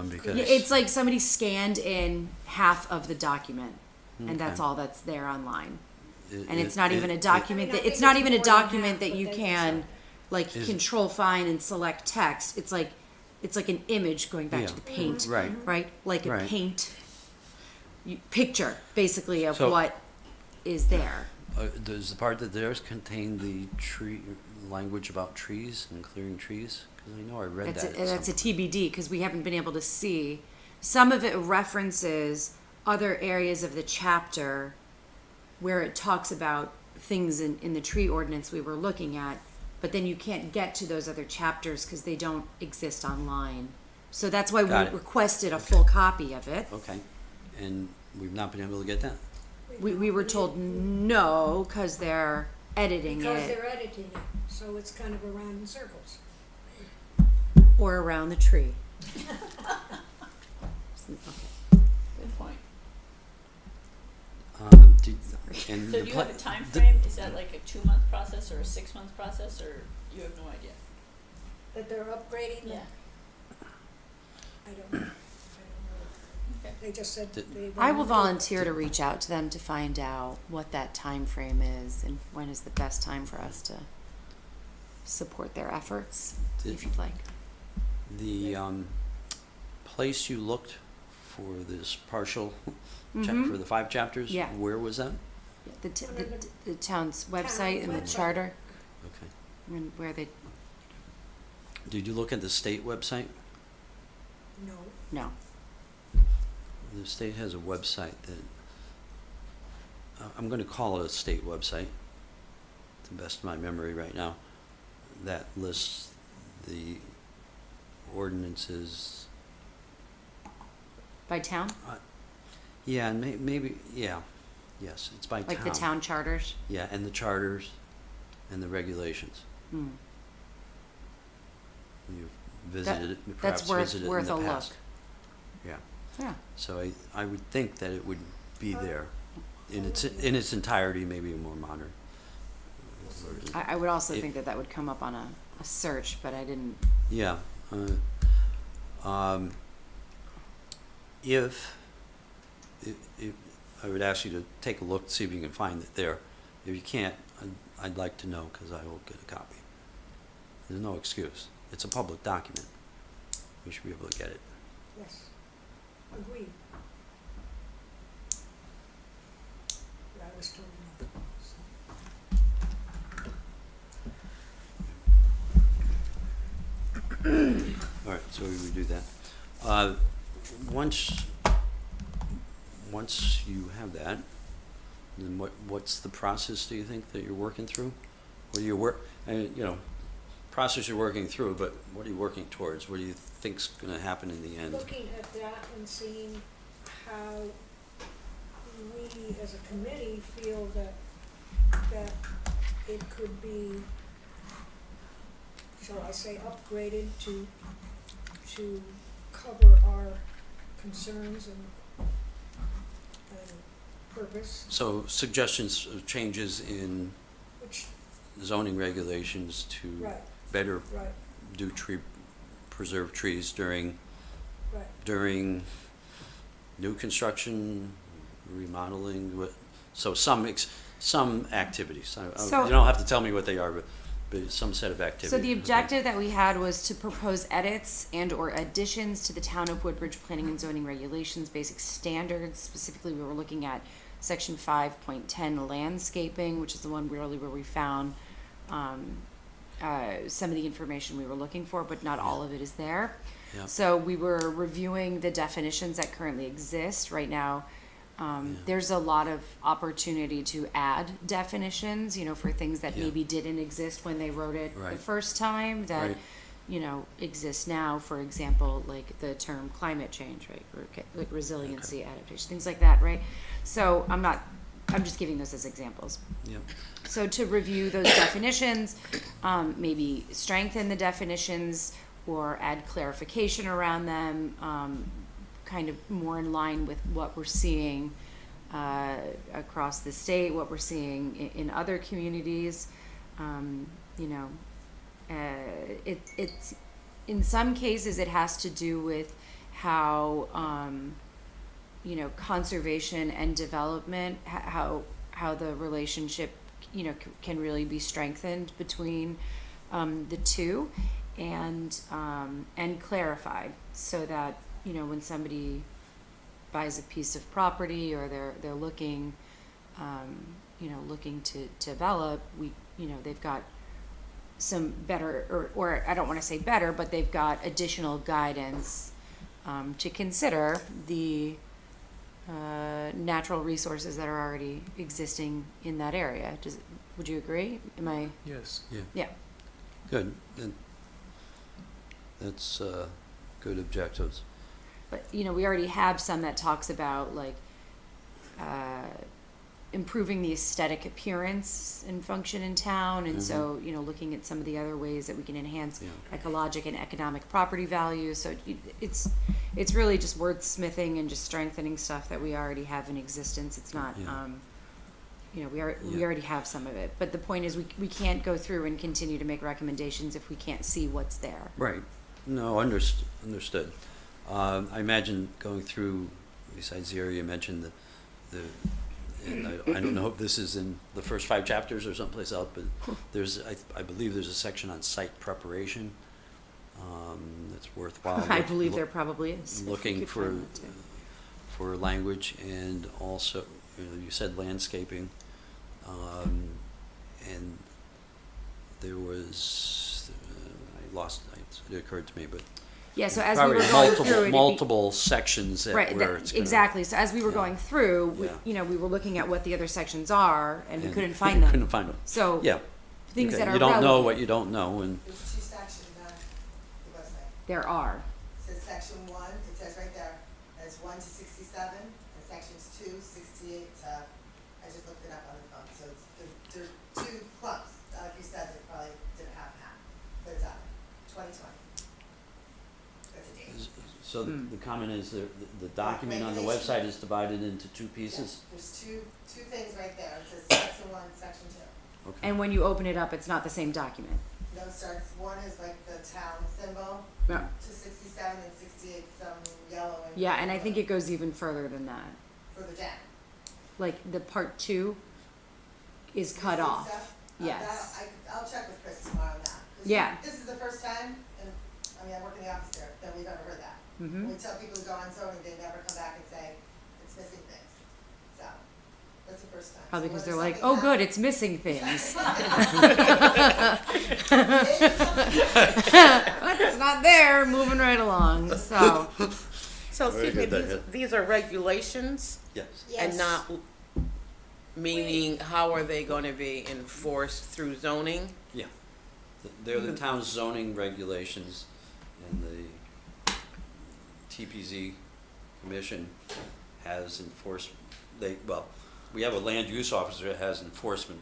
Speaker 2: because.
Speaker 3: Yeah, it's like somebody scanned in half of the document, and that's
Speaker 2: Okay.
Speaker 3: all that's there online.
Speaker 2: it-
Speaker 3: And it's
Speaker 2: it-
Speaker 3: not
Speaker 2: it-
Speaker 3: even a
Speaker 2: it-
Speaker 3: document
Speaker 7: I mean, I
Speaker 3: that, it's
Speaker 7: think
Speaker 3: not
Speaker 7: it's
Speaker 3: even a
Speaker 7: more than
Speaker 3: document
Speaker 7: half,
Speaker 3: that
Speaker 7: but
Speaker 3: you
Speaker 7: they
Speaker 3: can,
Speaker 7: decide.
Speaker 3: like,
Speaker 2: Is-
Speaker 3: control find and select text. It's like an image going back
Speaker 2: Yeah.
Speaker 3: to the paint.
Speaker 2: Right.
Speaker 3: Right? Like a
Speaker 2: Right.
Speaker 3: paint picture, basically, of
Speaker 2: So-
Speaker 3: what is there.
Speaker 2: Does the part that there's contain the tree, language about trees and clearing trees? Because I know I read that.
Speaker 3: That's a TBD, because we haven't been able to see. Some of it references other areas of the chapter where it talks about things in the tree ordinance we were looking at, but then you can't get to those other chapters because they don't exist online. So that's why
Speaker 2: Got
Speaker 3: we
Speaker 2: it.
Speaker 3: requested a full copy of it.
Speaker 2: Okay, and we've not been able to get that?
Speaker 3: We were told no, because they're editing
Speaker 7: Because
Speaker 3: it,
Speaker 7: they're editing it, so it's kind of around in circles.
Speaker 3: or around the tree.
Speaker 5: Good point.
Speaker 2: And
Speaker 5: So
Speaker 2: the
Speaker 5: do you
Speaker 2: pla-
Speaker 5: have a time
Speaker 2: the-
Speaker 5: frame? Is that like a 2-month process or a 6-month process, or you have no idea?
Speaker 7: That they're upgrading
Speaker 5: Yeah.
Speaker 7: them, I don't know.
Speaker 5: Okay.
Speaker 7: They just said
Speaker 2: Did-
Speaker 7: they.
Speaker 3: I will volunteer to reach out to them to find out what that time frame is and when is the best time for us to support their efforts,
Speaker 2: Did-
Speaker 3: if you'd like.
Speaker 2: The place you looked for this partial check
Speaker 3: Mhm.
Speaker 2: for the 5 chapters?
Speaker 3: Yeah.
Speaker 2: Where was that?
Speaker 3: The town's website and the
Speaker 7: website.
Speaker 3: charter,
Speaker 2: Okay.
Speaker 3: and where they,
Speaker 2: Did you look at the state website?
Speaker 7: No,
Speaker 3: no.
Speaker 2: The state has a website that, I'm gonna call it a state website, to the best of my memory right now, that lists the ordinances.
Speaker 3: By town,
Speaker 2: Yeah, and maybe, yeah, yes, it's by town.
Speaker 3: like the town charters?
Speaker 2: Yeah, and the charters and the regulations.
Speaker 3: Hmm.
Speaker 2: You've visited, it,
Speaker 3: That's
Speaker 2: perhaps visited it in
Speaker 3: worth
Speaker 2: the
Speaker 3: a look.
Speaker 2: past. Yeah,
Speaker 3: Yeah.
Speaker 2: so I would think that it would be there in its entirety, maybe a more modern version.
Speaker 3: I would also
Speaker 2: It-
Speaker 3: think that would come up on a search, but I didn't.
Speaker 2: Yeah. If I would ask you to take a look, see if you can find it there. If you can't, I'd like to know, because I will get a copy. There's no excuse. It's a public document. We should be able to get it.
Speaker 7: yes, agreed. But I was told no, so.
Speaker 2: All right, so we would do that. Once you have that, then what's the process, do you think, that you're working through? What do you process you're working through, but what are you working towards? What do you think's gonna happen in the end?
Speaker 7: Looking at that and seeing how we as a committee feel that it could be, shall I say, upgraded to cover our concerns and purpose,
Speaker 2: So suggestions of changes in
Speaker 7: which,
Speaker 2: zoning regulations to
Speaker 7: right,
Speaker 2: better
Speaker 7: right,
Speaker 2: do preserve trees during
Speaker 7: right.
Speaker 2: new construction, remodeling, so some activities.
Speaker 3: So-
Speaker 2: You don't have to tell me what they are, but some set of activities.
Speaker 3: So the objective that we had was to propose edits and or additions to the Town of Woodbridge Planning and Zoning Regulations Basic Standards. Specifically, we were looking at section 5.10 landscaping, which is the one really where we found some of the information we were looking for, but not all of it is there.
Speaker 2: Yeah.
Speaker 3: So we were reviewing the definitions that currently exist right now. There's a lot of opportunity to add definitions, for things that
Speaker 2: Yeah.
Speaker 3: maybe didn't exist when they wrote it the
Speaker 2: Right.
Speaker 3: first time that,
Speaker 2: Right.
Speaker 3: exist now. For example, like the term climate change, right? Or like resiliency, adaptation, things like that, right? So I'm just giving those as examples.
Speaker 2: Yep.
Speaker 3: So to review those definitions, maybe strengthen the definitions or add clarification around them, kind of more in line with what we're seeing across the state, what we're seeing in other communities. It's in some cases it has to do with how conservation and development, how the relationship can really be strengthened between the two, and clarified, so that when somebody buys a piece of property or they're looking looking to develop, they've got some better, or I don't want to say better, but they've got additional guidance to consider the natural resources that are already existing in that area. Would you agree? Am I?
Speaker 4: Yes.
Speaker 3: Yeah.
Speaker 2: Good. Then that's good objectives.
Speaker 3: But, you know, we already have some that talks about like improving the aesthetic appearance and function in town. And so, you know, looking at some of the other ways that we can enhance ecologic and economic property value. So it's really just wordsmithing and just strengthening stuff that we already have in existence. It's not, you know, we already have some of it. But the point is we can't go through and continue to make recommendations if we can't see what's there.
Speaker 2: Right. No, understood. I imagine going through, besides the area you mentioned, and I don't know if this is in the first 5 chapters or someplace else, but I believe there's a section on site preparation that's worthwhile.
Speaker 3: I believe there probably is.
Speaker 2: Looking for language, and also, you said landscaping, and there was, it occurred to me, but
Speaker 3: Yeah, so as we
Speaker 2: probably
Speaker 3: were going through it, it'd be-
Speaker 2: multiple sections that
Speaker 3: right,
Speaker 2: where it's gonna.
Speaker 3: exactly. So as we were
Speaker 2: Yeah.
Speaker 3: going through,
Speaker 2: Yeah.
Speaker 3: you know, we were looking at what the other sections are, and we
Speaker 2: and
Speaker 3: couldn't find them.
Speaker 2: Couldn't find them.
Speaker 3: So
Speaker 2: Yeah.
Speaker 3: things
Speaker 2: Okay.
Speaker 3: that are
Speaker 2: You don't know
Speaker 3: relevant,
Speaker 2: what you don't know, and
Speaker 6: There's 2 sections on the website.
Speaker 3: there are.
Speaker 6: It says section 1, it says right there, and it's 1 to 67, and sections 2, 68 to, I just looked it up on the phone, so there's 2 clumps. Like you said, they probably didn't have half, but it's on 2020. That's a date.
Speaker 2: so the comment is the document on the website is divided into 2 pieces?
Speaker 6: Yeah, there's two things right there. It says section 1, section 2.
Speaker 2: Okay.
Speaker 3: And when you open it up, it's not the same document.
Speaker 6: No, it starts, 1 is like the town symbol,
Speaker 3: Yeah.
Speaker 6: to 67 and 68, some yellow and.
Speaker 3: Yeah, and I think it goes even further than that.
Speaker 6: Further down.
Speaker 3: Like the part 2 is cut
Speaker 6: See
Speaker 3: off.
Speaker 6: stuff?
Speaker 3: Yes.
Speaker 6: I'll check with Chris tomorrow on that. 'Cause
Speaker 3: Yeah.
Speaker 6: This is the first time, and, I mean, I work in the office there, that we've ever heard that.
Speaker 3: Mhm.
Speaker 6: When we tell people to go on zoning, they never come back and say, it's missing things. So, that's the first time.
Speaker 3: Probably
Speaker 6: So
Speaker 3: because
Speaker 6: whether
Speaker 3: they're like,
Speaker 6: something
Speaker 3: oh, good,
Speaker 6: happens-
Speaker 3: it's missing things.
Speaker 6: Maybe something-
Speaker 3: It's not there, moving right along. So,
Speaker 8: So,
Speaker 2: Very
Speaker 8: excuse me,
Speaker 2: good, that
Speaker 8: these are regulations
Speaker 2: Yes.
Speaker 6: Yes.
Speaker 8: and not, meaning how are they gonna be enforced through zoning?
Speaker 2: Yeah. They're the town's zoning regulations, and the TPZ commission has enforced, we have a land use officer that has enforcement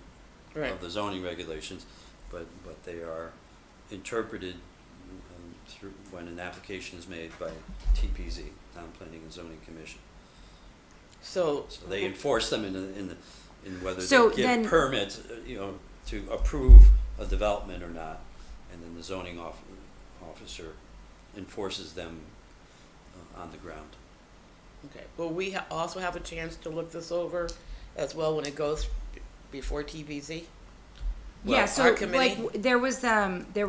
Speaker 8: Right.
Speaker 2: of the zoning regulations, but they are interpreted through, when an application is made by TPZ, Town Planning and Zoning Commission.
Speaker 8: So,
Speaker 2: So they enforce them in whether
Speaker 3: So
Speaker 2: they
Speaker 3: then-
Speaker 2: give permits, to approve a development or not, and then the zoning officer enforces them on the ground.
Speaker 8: okay, will we also have a chance to look this over as well when it goes before TPZ?
Speaker 3: yeah,
Speaker 8: Well,
Speaker 3: so
Speaker 8: our committee-
Speaker 3: like there were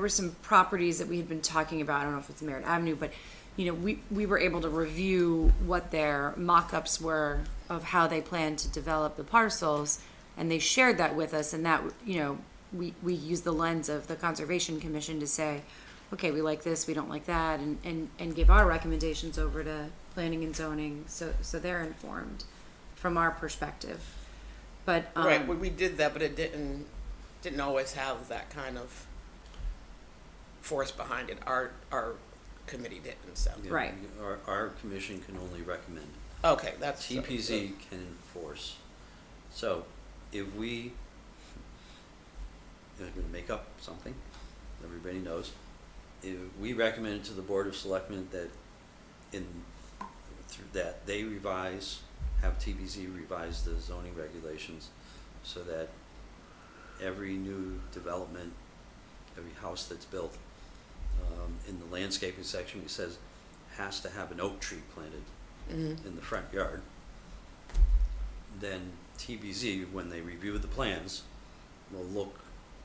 Speaker 3: some properties that we had been talking about. I don't know if it's Merritt Avenue, but you know, we were able to review what their mock-ups were of how they plan to develop the parcels, and they shared that with us, and that, you know, we used the lens of the Conservation Commission to say, okay, we like this, we don't like that, and give our recommendations over to planning and zoning, so they're informed from our perspective. But
Speaker 8: Right, we did that, but it didn't always have that kind of force behind it. Our committee didn't, so.
Speaker 2: Yeah,
Speaker 3: Right.
Speaker 2: Our commission can only recommend.
Speaker 8: Okay, that's.
Speaker 2: TPZ can enforce. So if we, I'm gonna make up something, everybody knows, if we recommend to the Board of Selectmen that that they have TPZ revise the zoning regulations so that every new development, every house that's built, in the landscaping section, it says has to have an oak tree planted in the front yard. Then TBZ, when they review the plans, will look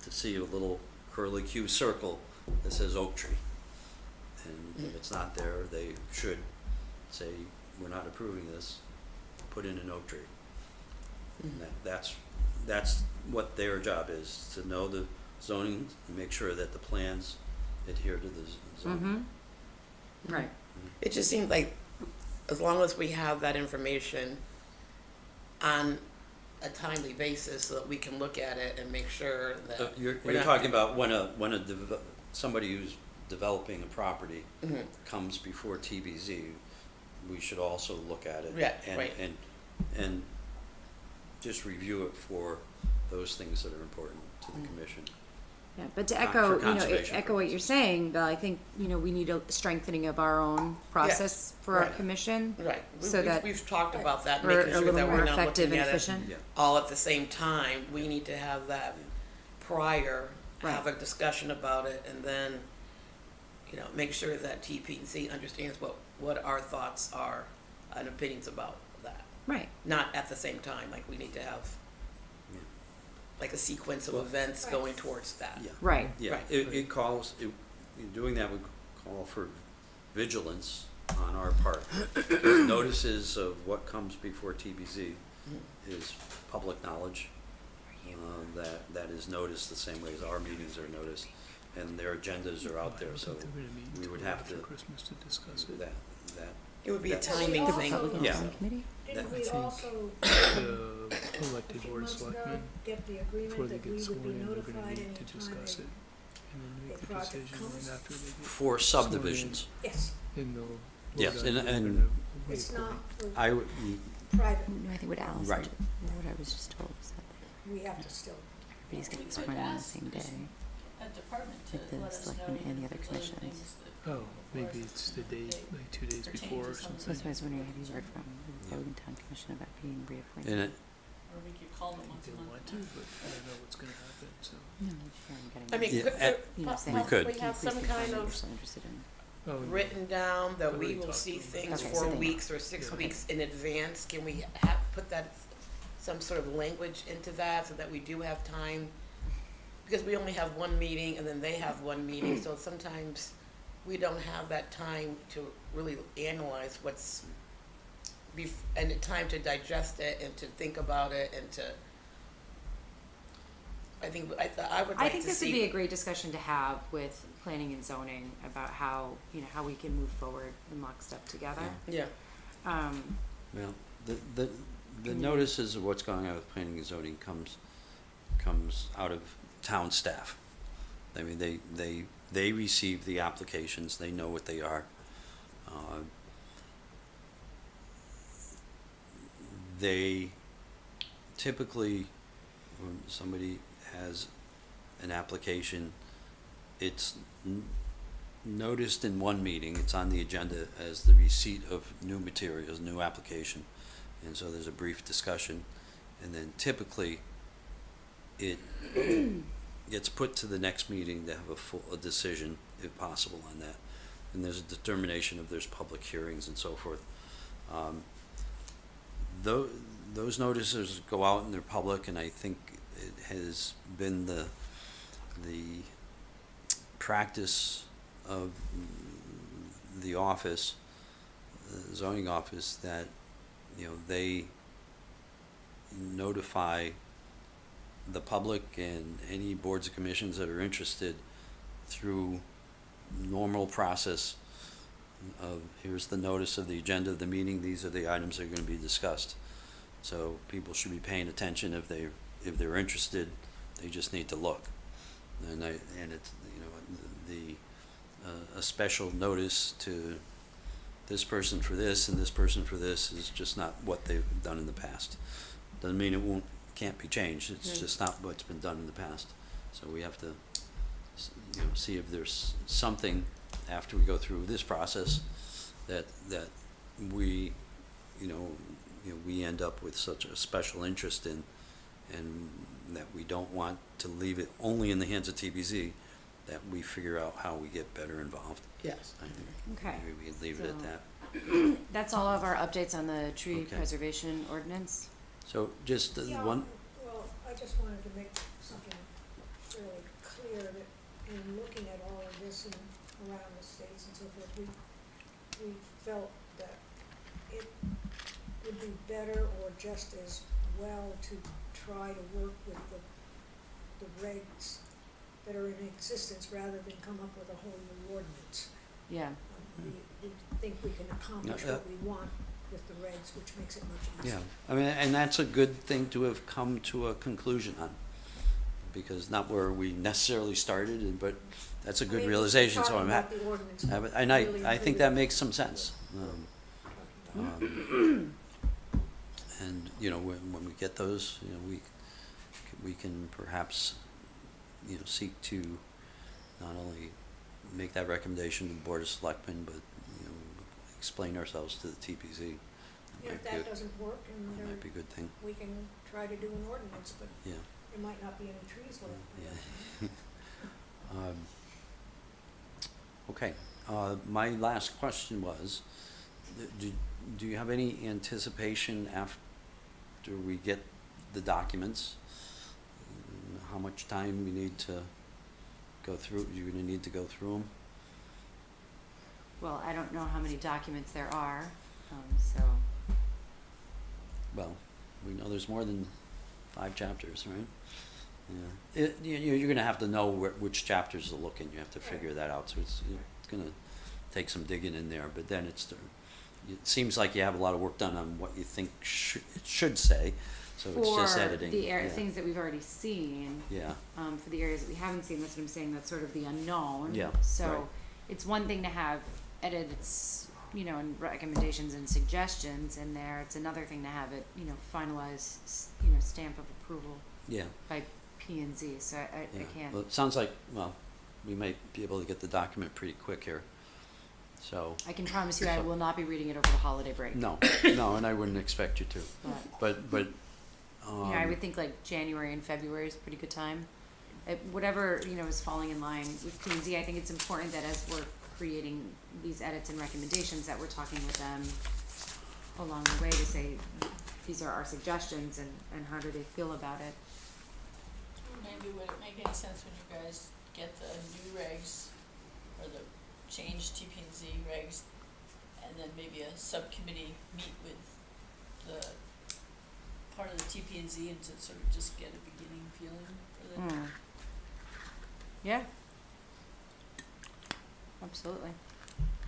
Speaker 2: to see a little curly Q circle that says oak tree. And if it's not there, they should say, we're not approving this, put in an oak tree. And that's what their job is, to know the zoning and make sure that the plans adhere to the zoning.
Speaker 3: right.
Speaker 8: It just seemed like as long as we have that information on a timely basis so that we can look at it and make sure that.
Speaker 2: You're
Speaker 8: we're not-
Speaker 2: talking about somebody who's developing a property
Speaker 8: Mhm.
Speaker 2: comes before TBZ, we should also look at it.
Speaker 8: Yeah,
Speaker 2: and-
Speaker 8: right.
Speaker 2: And just review it for those things that are important to the commission.
Speaker 3: Yeah, but to
Speaker 2: For
Speaker 3: echo, you know,
Speaker 2: conservation
Speaker 3: echo what you're
Speaker 2: purposes.
Speaker 3: saying, Bill, I think, you know, we need a strengthening of our own process for our
Speaker 8: right.
Speaker 3: commission.
Speaker 8: Right,
Speaker 3: So that
Speaker 8: we've talked about that,
Speaker 3: we're
Speaker 8: making
Speaker 3: a
Speaker 8: sure
Speaker 3: little
Speaker 8: that
Speaker 3: more
Speaker 8: we're not
Speaker 3: effective
Speaker 8: looking
Speaker 3: and
Speaker 8: at it
Speaker 3: efficient.
Speaker 2: Yeah.
Speaker 8: all at the same time. We need to have that prior, have a
Speaker 3: Right.
Speaker 8: discussion about it, and then, you know, make sure that TPC understands what our thoughts are and opinions about that.
Speaker 3: Right.
Speaker 8: Not at the same time, like we need to have
Speaker 2: Yeah.
Speaker 8: like a sequence of
Speaker 2: Well-
Speaker 8: events
Speaker 7: Right.
Speaker 8: going towards that.
Speaker 2: Yeah.
Speaker 3: Right.
Speaker 2: Yeah,
Speaker 8: Right.
Speaker 2: doing that would call for vigilance on our part. Because notices of what comes before TBZ is public knowledge. That is noticed the same way as our meetings are noticed, and their agendas are out there, so
Speaker 4: They're gonna meet
Speaker 2: we would
Speaker 4: until
Speaker 2: have
Speaker 4: after
Speaker 2: to
Speaker 4: Christmas to discuss it.
Speaker 2: that.
Speaker 8: It would be a
Speaker 2: That's-
Speaker 8: timing
Speaker 7: But we
Speaker 8: thing.
Speaker 7: also-
Speaker 2: Yeah.
Speaker 3: Committee?
Speaker 7: Didn't
Speaker 2: That-
Speaker 7: we
Speaker 4: I think
Speaker 7: also,
Speaker 4: The
Speaker 7: a
Speaker 4: elected
Speaker 7: few
Speaker 4: board of
Speaker 7: months ago,
Speaker 4: selectmen,
Speaker 7: get the
Speaker 4: before
Speaker 7: agreement
Speaker 4: they
Speaker 7: that
Speaker 4: get
Speaker 7: we would
Speaker 4: sworn
Speaker 7: be
Speaker 4: in, they're gonna
Speaker 7: notified
Speaker 4: meet to
Speaker 7: anytime
Speaker 4: discuss
Speaker 7: they,
Speaker 4: it. And then make
Speaker 7: the
Speaker 4: the
Speaker 7: project
Speaker 4: decision
Speaker 7: comes?
Speaker 4: right after they get
Speaker 2: For subdivisions,
Speaker 7: yes,
Speaker 4: in the.
Speaker 2: Yes,
Speaker 4: vote on
Speaker 2: and-
Speaker 4: it, they're
Speaker 2: and-
Speaker 4: gonna
Speaker 7: it's
Speaker 4: make
Speaker 7: not for
Speaker 2: I would,
Speaker 7: private,
Speaker 3: No, I think what Alice,
Speaker 2: Right.
Speaker 3: what I was just told is that
Speaker 7: we have to still,
Speaker 3: everybody's
Speaker 5: We
Speaker 3: getting
Speaker 5: could
Speaker 3: sworn in on the
Speaker 5: ask
Speaker 3: same day.
Speaker 5: a department to
Speaker 3: Like the
Speaker 5: let us know
Speaker 3: selectmen and the
Speaker 5: if
Speaker 3: other
Speaker 5: there's other
Speaker 3: commissions.
Speaker 5: things that
Speaker 4: Oh,
Speaker 5: before
Speaker 4: maybe
Speaker 5: us
Speaker 4: it's the day,
Speaker 5: they
Speaker 4: like 2 days
Speaker 5: pertain
Speaker 4: before
Speaker 5: to
Speaker 4: or
Speaker 5: some
Speaker 4: something.
Speaker 3: So that's why I was wondering, have you heard from the Logan Town Commission about being reappointed?
Speaker 2: and it,
Speaker 5: Or we could call them once a
Speaker 4: They
Speaker 5: month.
Speaker 4: want to, but I don't know what's gonna happen, so.
Speaker 3: No, sure, I'm getting.
Speaker 8: I mean,
Speaker 2: Yeah,
Speaker 3: You know, saying
Speaker 2: We could.
Speaker 8: we have some
Speaker 3: increase the
Speaker 8: kind
Speaker 3: time that you're
Speaker 8: of
Speaker 3: so interested in.
Speaker 4: Oh,
Speaker 8: written down that
Speaker 4: But
Speaker 8: we
Speaker 4: we
Speaker 8: will
Speaker 4: talked
Speaker 8: see
Speaker 4: to them.
Speaker 8: things
Speaker 3: Okay, so
Speaker 8: 4
Speaker 3: they know.
Speaker 8: weeks or 6
Speaker 4: Yeah.
Speaker 8: weeks in advance. Can we put that, some sort of language into that so that we do have time? Because we only have one meeting and then they have one meeting, so sometimes we don't have that time to really analyze what's, and the time to digest it and to think about it and to, I think, I would
Speaker 3: I
Speaker 8: like
Speaker 3: think
Speaker 8: to
Speaker 3: this would
Speaker 8: see.
Speaker 3: be a great discussion to have with planning and zoning about how, you know, how we can move forward in lockstep together.
Speaker 8: Yeah,
Speaker 2: well, the notices of what's going on with planning and zoning comes out of town staff. I mean, they receive the applications, they know what they are. They typically, when somebody has an application, it's noticed in one meeting, it's on the agenda as the receipt of new materials, new application. And so there's a brief discussion, and then typically it gets put to the next meeting to have a decision, if possible, on that. And there's a determination if there's public hearings and so forth. Those notices go out and they're public, and I think it has been the practice of the office, the zoning office, that, you know, they notify the public and any boards and commissions that are interested through normal process of, here's the notice of the agenda of the meeting, these are the items that are gonna be discussed. So people should be paying attention if they're interested, they just need to look. And it's, you know, a special notice to this person for this and this person for this is just not what they've done in the past. Doesn't mean it can't be changed, it's just not what's been done in the past. So we have to, you know, see if there's something after we go through this process that we, you know, we end up with such a special interest in, and that we don't want to leave it only in the hands of TBZ, that we figure out how we get better involved.
Speaker 8: yes.
Speaker 2: I think
Speaker 3: Okay.
Speaker 2: maybe we could leave it at
Speaker 3: So-
Speaker 2: that.
Speaker 3: That's all of our updates on the tree
Speaker 2: Okay.
Speaker 3: preservation ordinance.
Speaker 2: So just
Speaker 7: yeah,
Speaker 2: one,
Speaker 7: well, I just wanted to make something really clear that in looking at all of this and around the states and so forth, we felt that it would be better or just as well to try to work with the regs that are in existence rather than come up with a whole new ordinance.
Speaker 3: Yeah.
Speaker 7: We think we can accomplish
Speaker 2: No,
Speaker 7: what we want with the regs, which makes it much easier.
Speaker 2: Yeah, I mean, and that's a good thing to have come to a conclusion on, because not where we necessarily started, but that's a
Speaker 7: I
Speaker 2: good
Speaker 7: mean,
Speaker 2: realization, so
Speaker 7: talking
Speaker 2: I'm
Speaker 7: about
Speaker 2: happy.
Speaker 7: the ordinance,
Speaker 2: And
Speaker 7: really
Speaker 2: I think
Speaker 7: included
Speaker 2: that makes some sense.
Speaker 7: talking about.
Speaker 2: And, you know, when we get those, you know, we can perhaps, you know, seek to not only make that recommendation to the Board of Selectmen, but, you know, explain ourselves to the TPZ.
Speaker 7: Yeah, if
Speaker 2: That
Speaker 7: that
Speaker 2: might
Speaker 7: doesn't work, and
Speaker 2: be, might be a good thing,
Speaker 7: we can try to do an ordinance, but
Speaker 2: yeah.
Speaker 7: there might not be any trees left.
Speaker 2: Yeah. Okay, my last question was, do you have any anticipation after we get the documents? How much time we need to go through, you're gonna need to go through them?
Speaker 3: Well, I don't know how many documents there are, so,
Speaker 2: Well, we know there's more than 5 chapters, right? Yeah, you're gonna have to know which chapters to look in, you have to figure that out, so it's gonna take some digging in there, but then it seems like you have a lot of work done on what you think it should say, so it's just
Speaker 3: for
Speaker 2: editing.
Speaker 3: the
Speaker 2: Yeah.
Speaker 3: things that we've already seen,
Speaker 2: Yeah,
Speaker 3: for the areas that we haven't seen, that's what I'm saying, that's sort of the unknown.
Speaker 2: Yeah,
Speaker 3: So,
Speaker 2: right.
Speaker 3: it's one thing to have edits, you know, and recommendations and suggestions in there, it's another thing to have it, you know, finalized, you know, stamp of approval
Speaker 2: yeah,
Speaker 3: by P and Z, so I
Speaker 2: yeah.
Speaker 3: can't.
Speaker 2: Well, it sounds like, well, we might be able to get the document pretty quick here, so.
Speaker 3: I can promise you I will not be reading it over the holiday break.
Speaker 2: No, no, and I wouldn't expect you to, but,
Speaker 3: Yeah, I would think like January and February is a pretty good time. Whatever, you know, is falling in line with P and Z, I think it's important that as we're creating these edits and recommendations, that we're talking with them along the way to say, these are our suggestions and how do they feel about it.
Speaker 5: Maybe would it make any sense when you guys get the new regs or the changed TP&Z regs, and then maybe a subcommittee meet with the part of the TP&Z and to sort of just get a beginning feeling for the
Speaker 3: Yeah. Absolutely.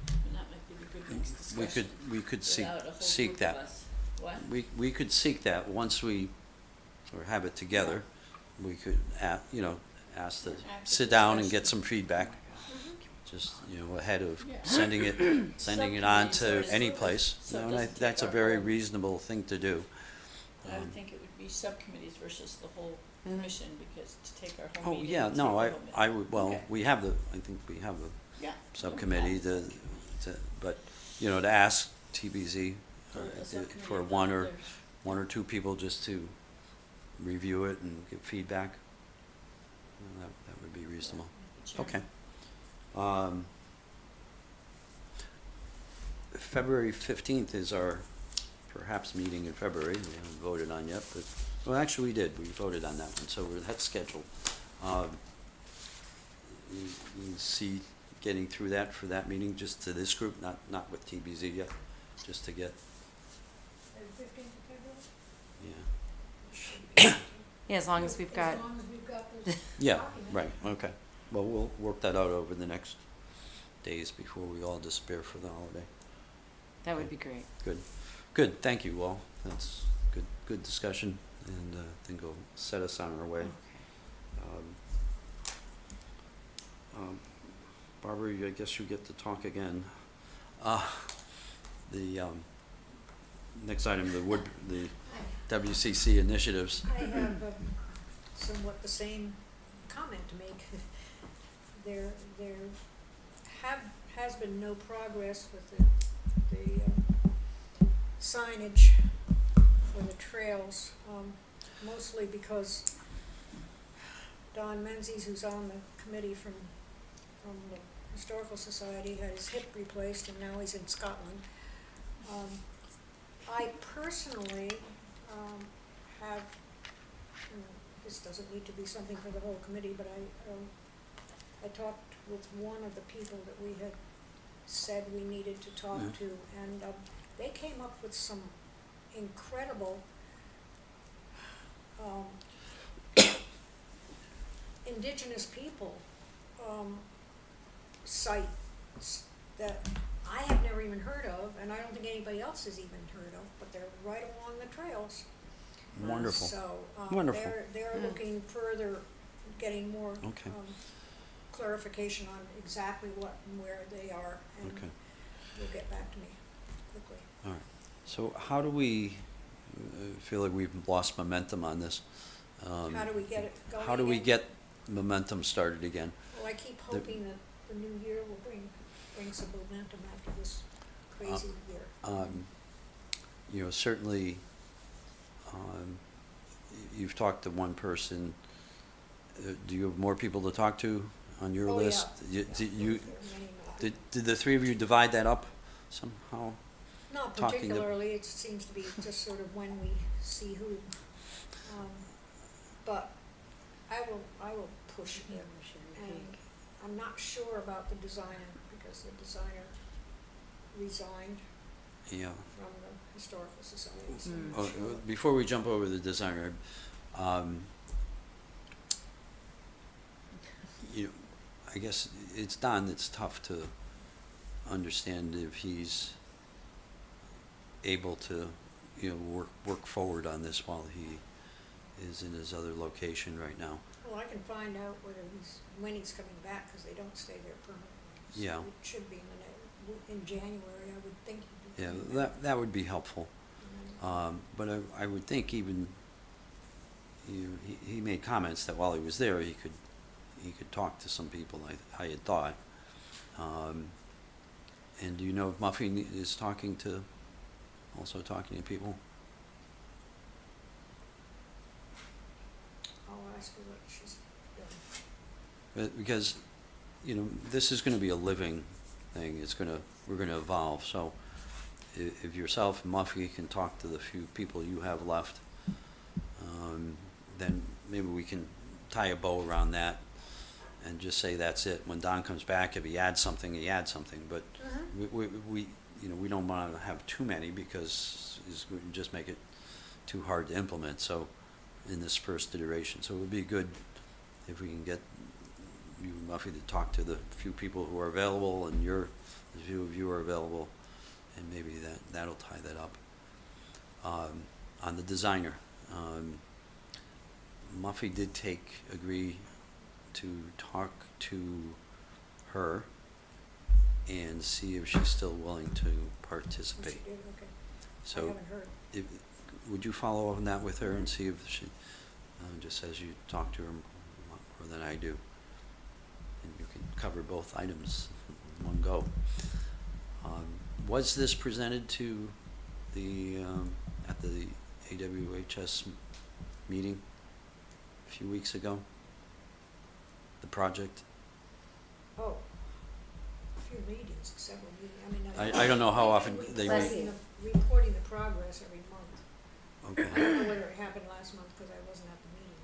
Speaker 5: and that might be the good next discussion.
Speaker 2: we could seek,
Speaker 5: without a whole
Speaker 2: seek
Speaker 5: group
Speaker 2: that.
Speaker 5: of us. What?
Speaker 2: We could seek that once we, or have it together, we could, you know, ask to
Speaker 5: Active
Speaker 2: sit down and
Speaker 5: discussion.
Speaker 2: get some feedback. Just, you know, ahead of
Speaker 5: Yeah.
Speaker 2: sending it on
Speaker 5: Subcommittees
Speaker 2: to
Speaker 5: are
Speaker 2: any
Speaker 5: sort of-
Speaker 2: place.
Speaker 5: so
Speaker 2: You know,
Speaker 5: it
Speaker 2: and
Speaker 5: doesn't
Speaker 2: that's a
Speaker 5: take our
Speaker 2: very
Speaker 5: whole-
Speaker 2: reasonable thing to do.
Speaker 5: But I would think it would be subcommittees versus the whole commission, because to take our whole
Speaker 2: Oh,
Speaker 5: meeting.
Speaker 2: yeah,
Speaker 5: and
Speaker 2: no,
Speaker 5: take the whole meeting.
Speaker 2: I would, well,
Speaker 5: Okay.
Speaker 2: I think we have a
Speaker 5: Yeah.
Speaker 2: subcommittee but, you know, to ask TBZ
Speaker 5: For a subcommittee
Speaker 2: for
Speaker 5: of
Speaker 2: one
Speaker 5: others.
Speaker 2: or two people just to review it and give feedback. That would be reasonable.
Speaker 5: Sure.
Speaker 2: Okay. February 15th is our perhaps meeting in February, we haven't voted on yet, but, well, actually we did, we voted on that one, so that's scheduled. You see getting through that for that meeting, just to this group, not with TBZ yet, just to get,
Speaker 7: The 15th of February?
Speaker 2: yeah.
Speaker 3: Yeah, as long as we've got,
Speaker 7: As long as we've got this
Speaker 2: Yeah,
Speaker 7: document.
Speaker 2: right, okay. Well, we'll work that out over the next days before we all disappear for the holiday.
Speaker 3: that would be great.
Speaker 2: Good, thank you all. That's good discussion, and I think it'll set us on our way. Barbara, I guess you get to talk again. The next item, the WCC initiatives.
Speaker 7: I have somewhat the same comment to make. There has been no progress with the signage for the trails, mostly because Don Menzies, who's on the committee from the Historical Society, had his hip replaced and now he's in Scotland. I personally have, this doesn't need to be something for the whole committee, but I talked with one of the people that we had said we needed to talk
Speaker 2: Yeah.
Speaker 7: to, and they came up with some incredible indigenous people sites that I have never even heard of, and I don't think anybody else has even heard of, but they're right along the trails.
Speaker 2: Wonderful.
Speaker 7: So,
Speaker 2: Wonderful.
Speaker 7: they're looking further, getting more,
Speaker 2: Okay.
Speaker 7: clarification on exactly what and where they are, and
Speaker 2: Okay.
Speaker 7: they'll get back to me quickly.
Speaker 2: All right. So how do we, feel like we've lost momentum on this?
Speaker 7: How do we get it going
Speaker 2: How do we
Speaker 7: again?
Speaker 2: get momentum started again?
Speaker 7: Well, I keep hoping that the new year will bring some momentum after this crazy year.
Speaker 2: You know, certainly, you've talked to one person. Do you have more people to talk to on your
Speaker 7: Oh,
Speaker 2: list?
Speaker 7: yeah.
Speaker 2: You-
Speaker 7: Yeah,
Speaker 2: Did you,
Speaker 7: there are many more.
Speaker 2: did the three of you divide that up somehow?
Speaker 7: Not
Speaker 2: talking to-
Speaker 7: particularly, it seems to be just sort of when we see who, but I will push it, and I'm not sure about the designer, because the designer resigned
Speaker 2: Yeah.
Speaker 7: from the Historical Society, so I'm
Speaker 2: Oh,
Speaker 7: not sure.
Speaker 2: before we jump over the designer, you know, I guess it's Don that's tough to understand if he's able to, you know, work forward on this while he is in his other location right now.
Speaker 7: Well, I can find out when he's coming back, because they don't stay there permanently. So
Speaker 2: Yeah.
Speaker 7: it should be in January, I would think he'd be
Speaker 2: Yeah,
Speaker 7: coming back.
Speaker 2: that would be helpful.
Speaker 7: And
Speaker 2: But I would think even, he made comments that while he was there, he could talk to some people, I had thought. And do you know if Muffy is also talking to people?
Speaker 7: I'll ask her what she's doing.
Speaker 2: Because, you know, this is gonna be a living thing, we're gonna evolve, so if yourself and Muffy can talk to the few people you have left, then maybe we can tie a bow around that and just say that's it. When Don comes back, if he adds something, he adds something, but we you know, we don't wanna have too many because it's going to just make it too hard to implement, so, in this first iteration. So it would be good if we can get you, Muffy, to talk to the few people who are available, and the few of you are available, and maybe that'll tie that up. On the designer, Muffy did agree to talk to her and see if she's still willing to
Speaker 7: Oh,
Speaker 2: participate.
Speaker 7: she did, okay. I
Speaker 2: So,
Speaker 7: haven't heard.
Speaker 2: would you follow up on that with her and see if she, just as you talk to her more than I do, and you can cover both items in one go. Was this presented to at the AWHS meeting a few weeks ago? The project?
Speaker 7: Oh, a few meetings, several meetings, I mean.
Speaker 2: I don't know how often they
Speaker 7: Reporting
Speaker 2: meet.
Speaker 7: reporting the progress every month. I
Speaker 2: Okay.
Speaker 7: don't know whether it happened last month, because I wasn't at the meeting,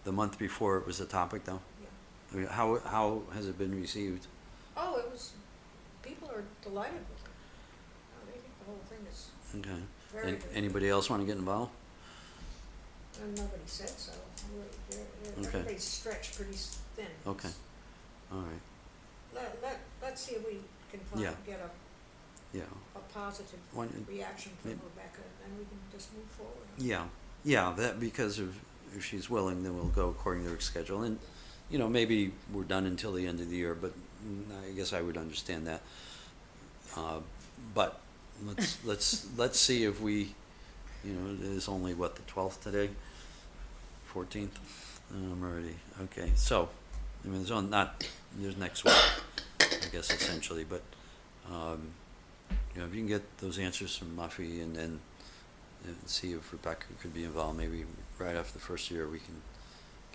Speaker 2: The month before it was a topic, though?
Speaker 7: but, yeah.
Speaker 2: How has it been received?
Speaker 7: Oh, people are delighted with it. They think the whole thing is
Speaker 2: Okay.
Speaker 7: very good.
Speaker 2: Anybody else want to get involved?
Speaker 7: And nobody said so.
Speaker 2: Okay.
Speaker 7: Everybody's stretched pretty thin.
Speaker 2: Okay. All right.
Speaker 7: Let's see if we can
Speaker 2: Yeah.
Speaker 7: get
Speaker 2: Yeah.
Speaker 7: a positive
Speaker 2: Why-
Speaker 7: reaction from
Speaker 2: may-
Speaker 7: Rebecca, and we can just move forward.
Speaker 2: Yeah, that, because if she's willing, then we'll go according to her schedule. And, you know, maybe we're done until the end of the year, but I guess I would understand that. But let's see if we, you know, it is only, what, the 12th today? 14th? I'm already, okay, so, I mean, there's next week, I guess, essentially, but, you know, if you can get those answers from Muffy and then see if Rebecca could be involved, maybe right after the first year, we can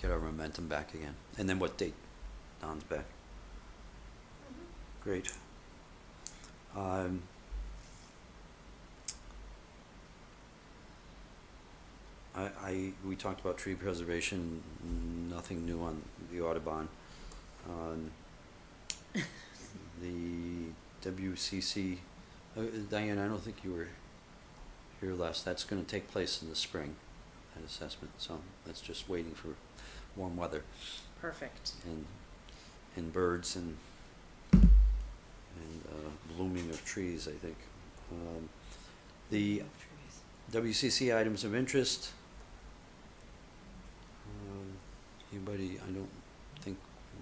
Speaker 2: get our momentum back again. And then what date Don's back? Great. We talked about tree preservation, nothing new on the Audubon. The WCC, Diane, I don't think you were here last. That's gonna take place in the spring, that assessment, so that's just waiting for warm weather
Speaker 3: Perfect.
Speaker 2: and birds and and blooming of trees, I think. The WCC items of interest. Anybody, I don't think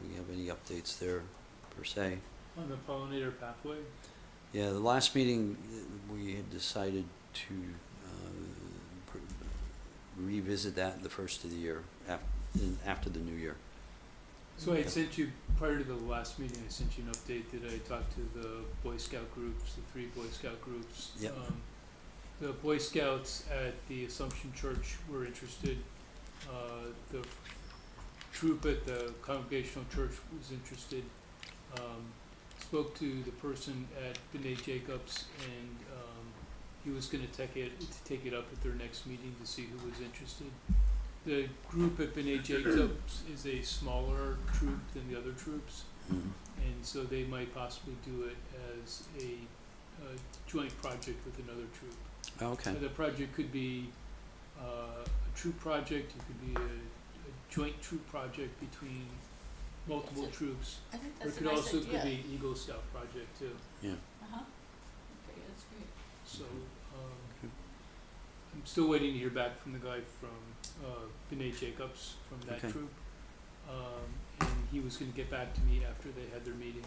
Speaker 2: we have any updates there per se.
Speaker 4: On the pollinator pathway,
Speaker 2: Yeah, the last meeting, we had decided to revisit that the first of the year, after the new year.
Speaker 4: so I had sent you, prior to the last meeting, I sent you an update that I talked to the Boy Scout groups, the 3 Boy Scout groups.
Speaker 2: Yep.
Speaker 4: The Boy Scouts at the Assumption Church were interested. The troop at the Congregational Church was interested. Spoke to the person at B'nai Jacobs, and he was gonna take it up at their next meeting to see who was interested. The group at B'nai Jacobs is a smaller troop than the other troops,
Speaker 2: Mhm.
Speaker 4: and so they might possibly do it as a joint project with another troop.
Speaker 2: Okay,
Speaker 4: The project could be a troop project, it could be a joint troop project between multiple
Speaker 5: That's
Speaker 4: troops.
Speaker 5: I think
Speaker 4: Or it
Speaker 5: that's a
Speaker 4: could
Speaker 5: nice
Speaker 4: also
Speaker 5: idea.
Speaker 4: could be Eagle Scout project too.
Speaker 2: yeah,
Speaker 5: Uh-huh. Okay, that's great.
Speaker 4: So
Speaker 2: Okay.
Speaker 4: I'm still waiting to hear back from the guy from B'nai Jacobs from that
Speaker 2: Okay.
Speaker 4: troop. And he was gonna get back to me after they had their meeting.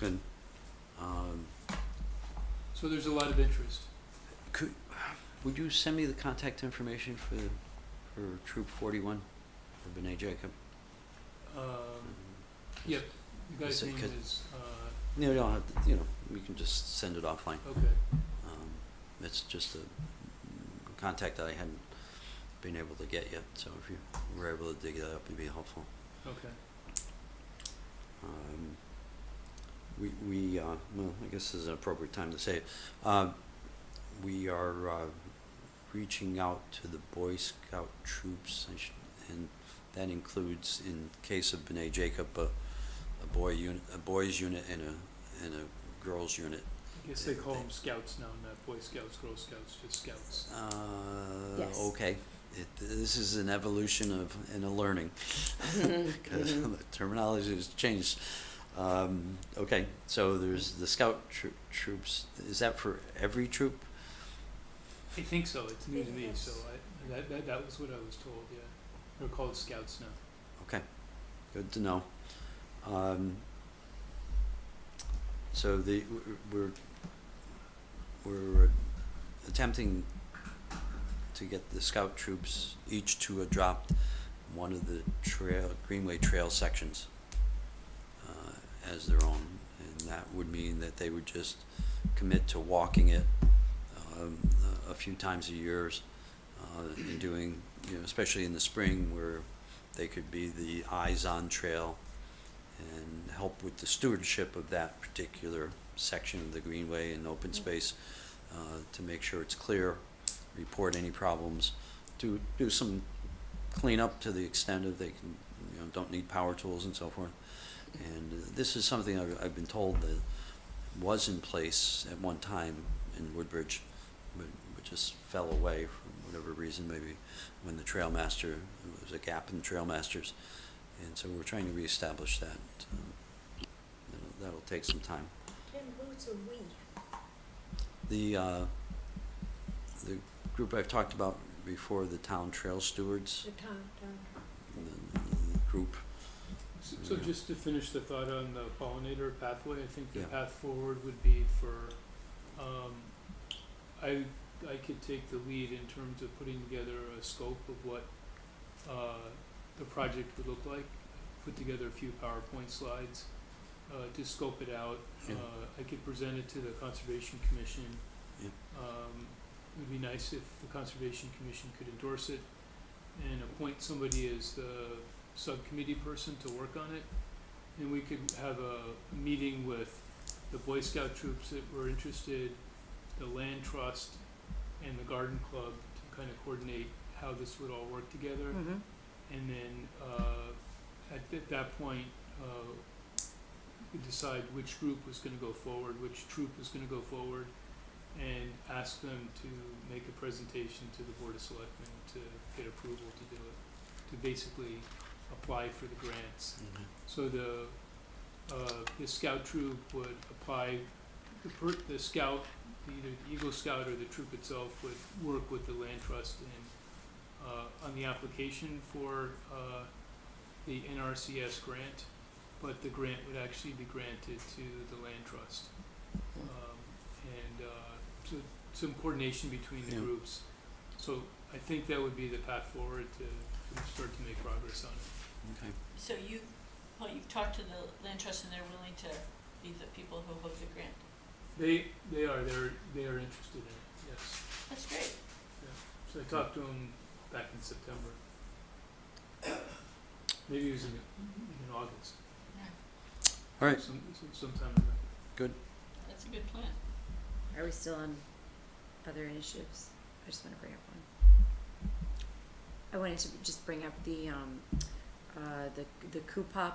Speaker 2: good.
Speaker 4: So there's a lot of interest.
Speaker 2: Would you send me the contact information for Troop 41, for B'nai Jacob?
Speaker 4: Yep, the guy's
Speaker 2: Is it
Speaker 4: name
Speaker 2: could-
Speaker 4: is,
Speaker 2: No, you don't have to, we can just send it offline.
Speaker 4: okay,
Speaker 2: It's just a contact that I hadn't been able to get yet, so if you were able to dig that up, it'd be helpful.
Speaker 4: okay.
Speaker 2: Well, I guess this is an appropriate time to say it. We are reaching out to the Boy Scout troops, and that includes, in case of B'nai Jacob, a boys unit and a girls unit.
Speaker 4: I guess they call them scouts now, not Boy Scouts, Girl Scouts, just scouts.
Speaker 3: Yes.
Speaker 2: Okay. This is an evolution and a learning, because the terminology has changed. Okay, so there's the scout troops. Is that for every troop?
Speaker 4: I think so, it's new to me,
Speaker 7: Yes.
Speaker 4: so that was what I was told, yeah. They're called scouts now.
Speaker 2: Okay, good to know. So we're attempting to get the scout troops each to adopt one of the Greenway Trail sections as their own, and that would mean that they would just commit to walking it a few times a year, and doing, especially in the spring, where they could be the eyes on trail and help with the stewardship of that particular section of the Greenway and open space, to make sure it's clear, report any problems, do some cleanup to the extent of they can, don't need power tools and so forth. And this is something I've been told that was in place at one time in Woodbridge, but just fell away for whatever reason, maybe when the trail master, there was a gap in the trail masters. And so we're trying to reestablish that. That'll take some time.
Speaker 7: Tim, who's the we?
Speaker 2: The group I've talked about before, the town trail stewards,
Speaker 7: The town.
Speaker 2: the group.
Speaker 4: So just to finish the thought on the pollinator pathway, I think the
Speaker 2: Yeah.
Speaker 4: path forward would be for, I could take the lead in terms of putting together a scope of what the project would look like, put together a few PowerPoint slides to scope it out.
Speaker 2: Yeah.
Speaker 4: I could present it to the Conservation Commission.
Speaker 2: Yeah.
Speaker 4: It would be nice if the Conservation Commission could endorse it and appoint somebody as the subcommittee person to work on it. And we could have a meeting with the Boy Scout troops that were interested, the Land Trust, and the Garden Club to kind of coordinate how this would all work together.
Speaker 3: Mm-hmm.
Speaker 4: And then at that point, we decide which group was gonna go forward, which troop was gonna go forward, and ask them to make a presentation to the Board of Selectmen to get approval to do it, to basically apply for the grants. So the scout troop would apply, the scout, either the Eagle Scout or the troop itself would work with the land trust on the application for the NRCS grant, but the grant would actually be granted to the land trust. So some coordination between the
Speaker 2: Yeah.
Speaker 4: groups. So I think that would be the path forward to start to make progress on it.
Speaker 2: Okay.
Speaker 5: So you've talked to the land trust and they're willing to be the people who hold the grant.
Speaker 4: They are interested in it, yes.
Speaker 5: That's great.
Speaker 4: So I talked to them back in September. Maybe it was in August,
Speaker 2: All right,
Speaker 4: sometime in there.
Speaker 2: good.
Speaker 5: That's a good plan.
Speaker 3: Are we still on other initiatives? I just wanna bring up one. I wanted to just bring up the CUPOP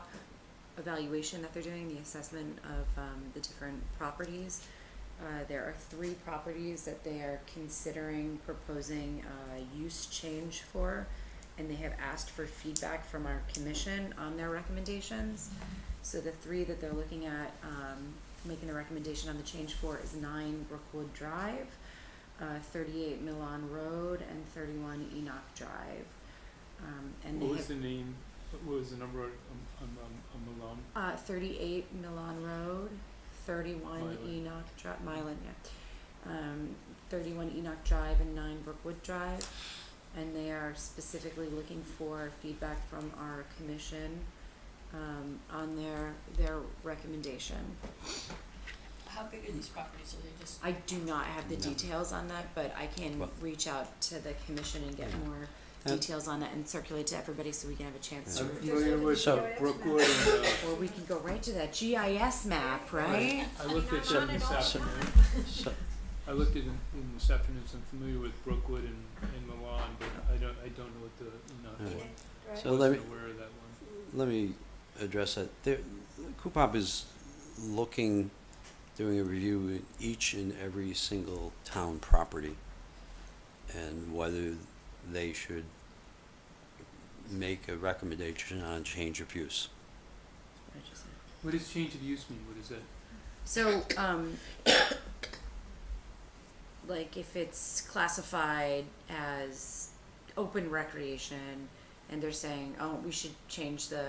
Speaker 3: evaluation that they're doing, the assessment of, the different properties. There are 3 properties that they are considering proposing use change for, and they have asked for feedback from our commission on their recommendations. So the 3 that they're looking at, making a recommendation on the change for is 9 Brookwood Drive, 38 Milan Road, and 31 Enoch Drive. And they
Speaker 4: What was
Speaker 3: have,
Speaker 4: the name, what was the number on Milan?
Speaker 3: 38 Milan Road, 31
Speaker 4: Milan.
Speaker 3: Enoch Drive, Milan, yeah. 31 Enoch Drive and 9 Brookwood Drive. And they are specifically looking for feedback from our commission, on their recommendation.
Speaker 5: How big are these properties? Are they just,
Speaker 3: I do not have the
Speaker 2: No.
Speaker 3: details on that, but I can
Speaker 2: Well-
Speaker 3: reach out to the commission and get
Speaker 2: Yeah.
Speaker 3: more
Speaker 2: And-
Speaker 3: details on that and circulate to everybody so we can have a chance to
Speaker 4: I'm
Speaker 3: review.
Speaker 4: familiar with
Speaker 2: So-
Speaker 4: Brookwood and,
Speaker 3: Or we can go right to that GIS map, right?
Speaker 4: I looked at
Speaker 7: I'm on
Speaker 4: them
Speaker 7: it
Speaker 4: this
Speaker 7: all the
Speaker 4: afternoon.
Speaker 7: time.
Speaker 2: So,
Speaker 4: I looked at them this afternoon, so I'm familiar with Brookwood and Milan, but I don't know what the,
Speaker 2: Yeah.
Speaker 7: Right.
Speaker 2: So let me,
Speaker 4: wasn't aware of that one.
Speaker 2: let me address that. CUPOP is looking, doing a review in each and every single town property and whether they should make a recommendation on change of use.
Speaker 4: What does change of use mean? What is that?
Speaker 3: So, like if it's classified as open recreation and they're saying, oh, we should change the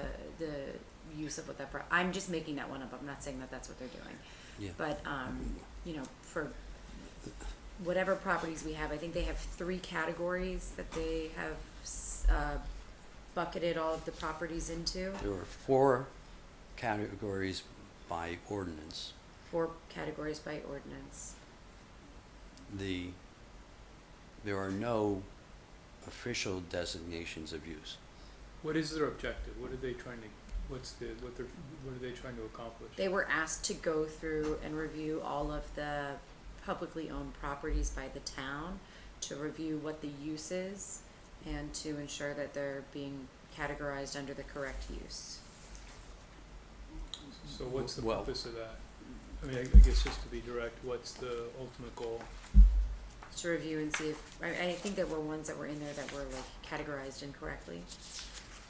Speaker 3: use of what that, I'm just making that one up, I'm not saying that that's what they're doing.
Speaker 2: Yeah.
Speaker 3: But, you know, for whatever properties we have, I think they have 3 categories that they have, bucketed all of the properties into,
Speaker 2: There are 4 categories by ordinance.
Speaker 3: 4 categories by ordinance.
Speaker 2: There are no official designations of use.
Speaker 4: What is their objective? What are they trying to, what are they trying to accomplish?
Speaker 3: They were asked to go through and review all of the publicly owned properties by the town, to review what the use is, and to ensure that they're being categorized under the correct use.
Speaker 4: So what's the
Speaker 2: Well-
Speaker 4: purpose of that? I mean, I guess just to be direct, what's the ultimate goal?
Speaker 3: To review and see if, I think there were ones that were in there that were like categorized incorrectly.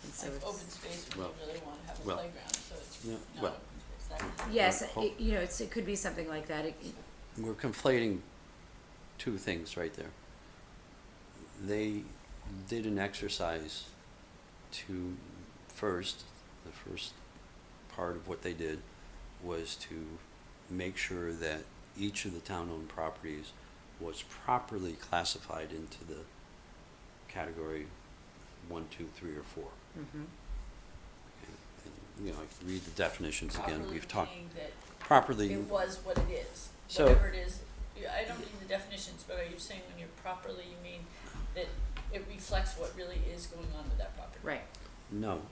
Speaker 3: And so
Speaker 5: like
Speaker 3: it's,
Speaker 5: open space, we
Speaker 2: Well-
Speaker 5: really wanna have a
Speaker 2: well,
Speaker 5: playground, so it's
Speaker 2: yeah,
Speaker 5: not
Speaker 2: well-
Speaker 5: open space, that,
Speaker 3: yes,
Speaker 2: Well,
Speaker 3: it, you know, it could be something like that.
Speaker 2: We're conflating 2 things right there. They did an exercise to the first part of what they did was to make sure that each of the town-owned properties was properly classified into the category 1, 2, 3, or 4.
Speaker 3: Mm-hmm.
Speaker 2: And, you know, I can read the definitions again.
Speaker 5: properly
Speaker 2: We've talked
Speaker 5: meaning that
Speaker 2: properly.
Speaker 5: it was what it is,
Speaker 2: So-
Speaker 5: whatever it is. I don't need the definitions, but are you saying when you're properly, you mean that it reflects what really is going on with that property?
Speaker 3: Right.
Speaker 2: No.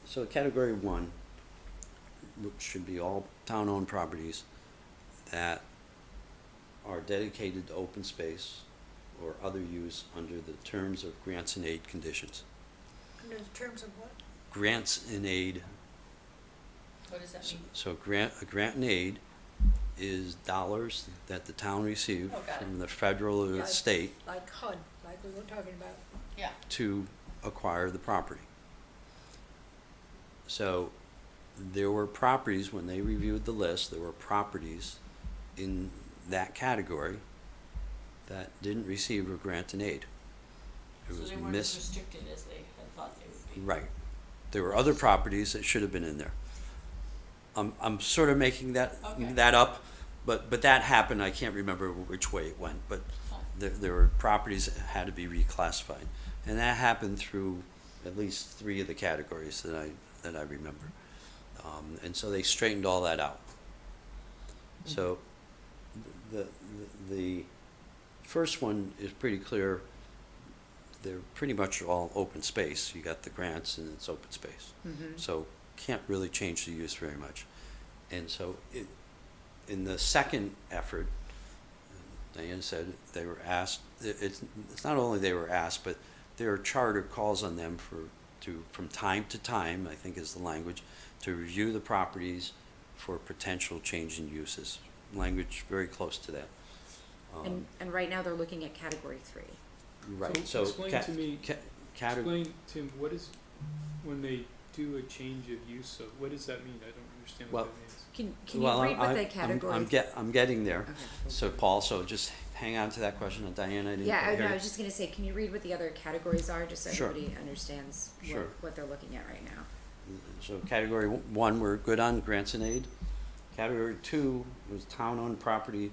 Speaker 2: So category 1, which should be all town-owned properties that are dedicated to open space or other use under the terms of grants and aid conditions.
Speaker 7: Under the terms of what?
Speaker 2: Grants and aid,
Speaker 5: What does that mean?
Speaker 2: so a grant and aid is dollars that the town receive
Speaker 5: Oh, got it.
Speaker 2: from the federal or
Speaker 7: Yeah.
Speaker 2: state
Speaker 7: Like HUD, like we were talking about.
Speaker 5: Yeah,
Speaker 2: to acquire the property. So there were properties, when they reviewed the list, there were properties in that category that didn't receive a grant and aid. It
Speaker 5: So
Speaker 2: was
Speaker 5: they weren't as restricted as they had thought they would be.
Speaker 2: Right. There were other properties that should have been in there. I'm sort of making that
Speaker 5: Okay.
Speaker 2: up, but that happened. I can't remember which way it went, but
Speaker 5: Fine.
Speaker 2: there were properties that had to be reclassified, and that happened through at least 3 of the categories that I remember, and so they straightened all that out. So the first one is pretty clear. They're pretty much all open space. You got the grants and it's open space. So can't really change the use very much. And so in the second effort, Diane said they were asked, it's not only they were asked, but their charter calls on them from time to time, I think is the language, to review the properties for potential change in uses. Language very close to that.
Speaker 3: And right now they're looking at category 3.
Speaker 2: Right,
Speaker 4: So
Speaker 2: so.
Speaker 4: explain to me-
Speaker 2: Category.
Speaker 4: Explain, Tim, what is, when they do a change of use, so what does that mean? I don't understand what
Speaker 2: Well,
Speaker 4: that means.
Speaker 3: Can you read what the category?
Speaker 2: I'm getting there.
Speaker 3: Okay.
Speaker 2: So Paul, so just hang on to that question, and Diane, I didn't
Speaker 3: Yeah,
Speaker 2: hear
Speaker 3: no, I
Speaker 2: you.
Speaker 3: was just gonna say, can you read what the other categories are, just so
Speaker 2: Sure.
Speaker 3: everybody understands
Speaker 2: Sure.
Speaker 3: what they're looking at right now?
Speaker 2: So category 1, we're good on grants and aid. Category 2 was town-owned property,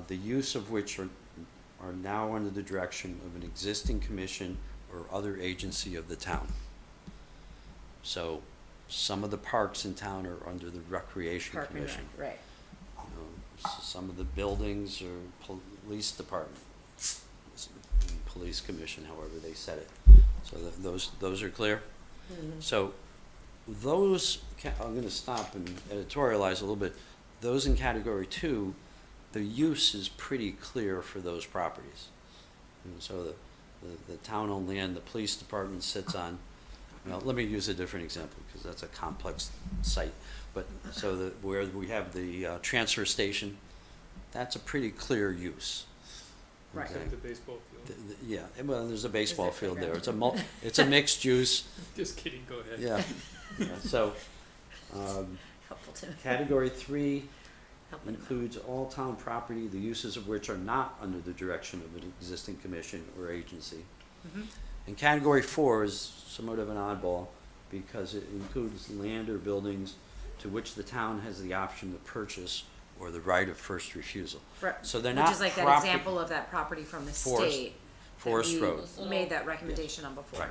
Speaker 2: the use of which are now under the direction of an existing commission or other agency of the town. So some of the parks in town are under the Recreation
Speaker 3: Park and Rec,
Speaker 2: Commission.
Speaker 3: right.
Speaker 2: Some of the buildings are police department, police commission, however they said it. So those are clear? So those, I'm gonna stop and editorialize a little bit. Those in category 2, the use is pretty clear for those properties. And so the town-owned land, the police department sits on, well, let me use a different example, because that's a complex site. But, so where we have the transfer station, that's a pretty clear use.
Speaker 3: Right.
Speaker 2: Okay.
Speaker 4: Except the baseball field.
Speaker 2: Yeah, well, there's a baseball
Speaker 3: there
Speaker 2: field there.
Speaker 3: playground?
Speaker 2: It's a mixed use,
Speaker 4: Just kidding, go ahead.
Speaker 2: yeah. Yeah, so,
Speaker 3: Helpful to
Speaker 2: category 3
Speaker 3: help them out.
Speaker 2: includes all town property, the uses of which are not under the direction of an existing commission or agency. And category 4 is somewhat of an oddball, because it includes land or buildings to which the town has the option to purchase or the right of first refusal. So they're not
Speaker 3: Which is like that
Speaker 2: proper-
Speaker 3: example of that property from the
Speaker 2: Forest-
Speaker 3: state. that
Speaker 2: Forest
Speaker 3: we
Speaker 2: Road.
Speaker 3: Made that recommendation on before.
Speaker 2: Right.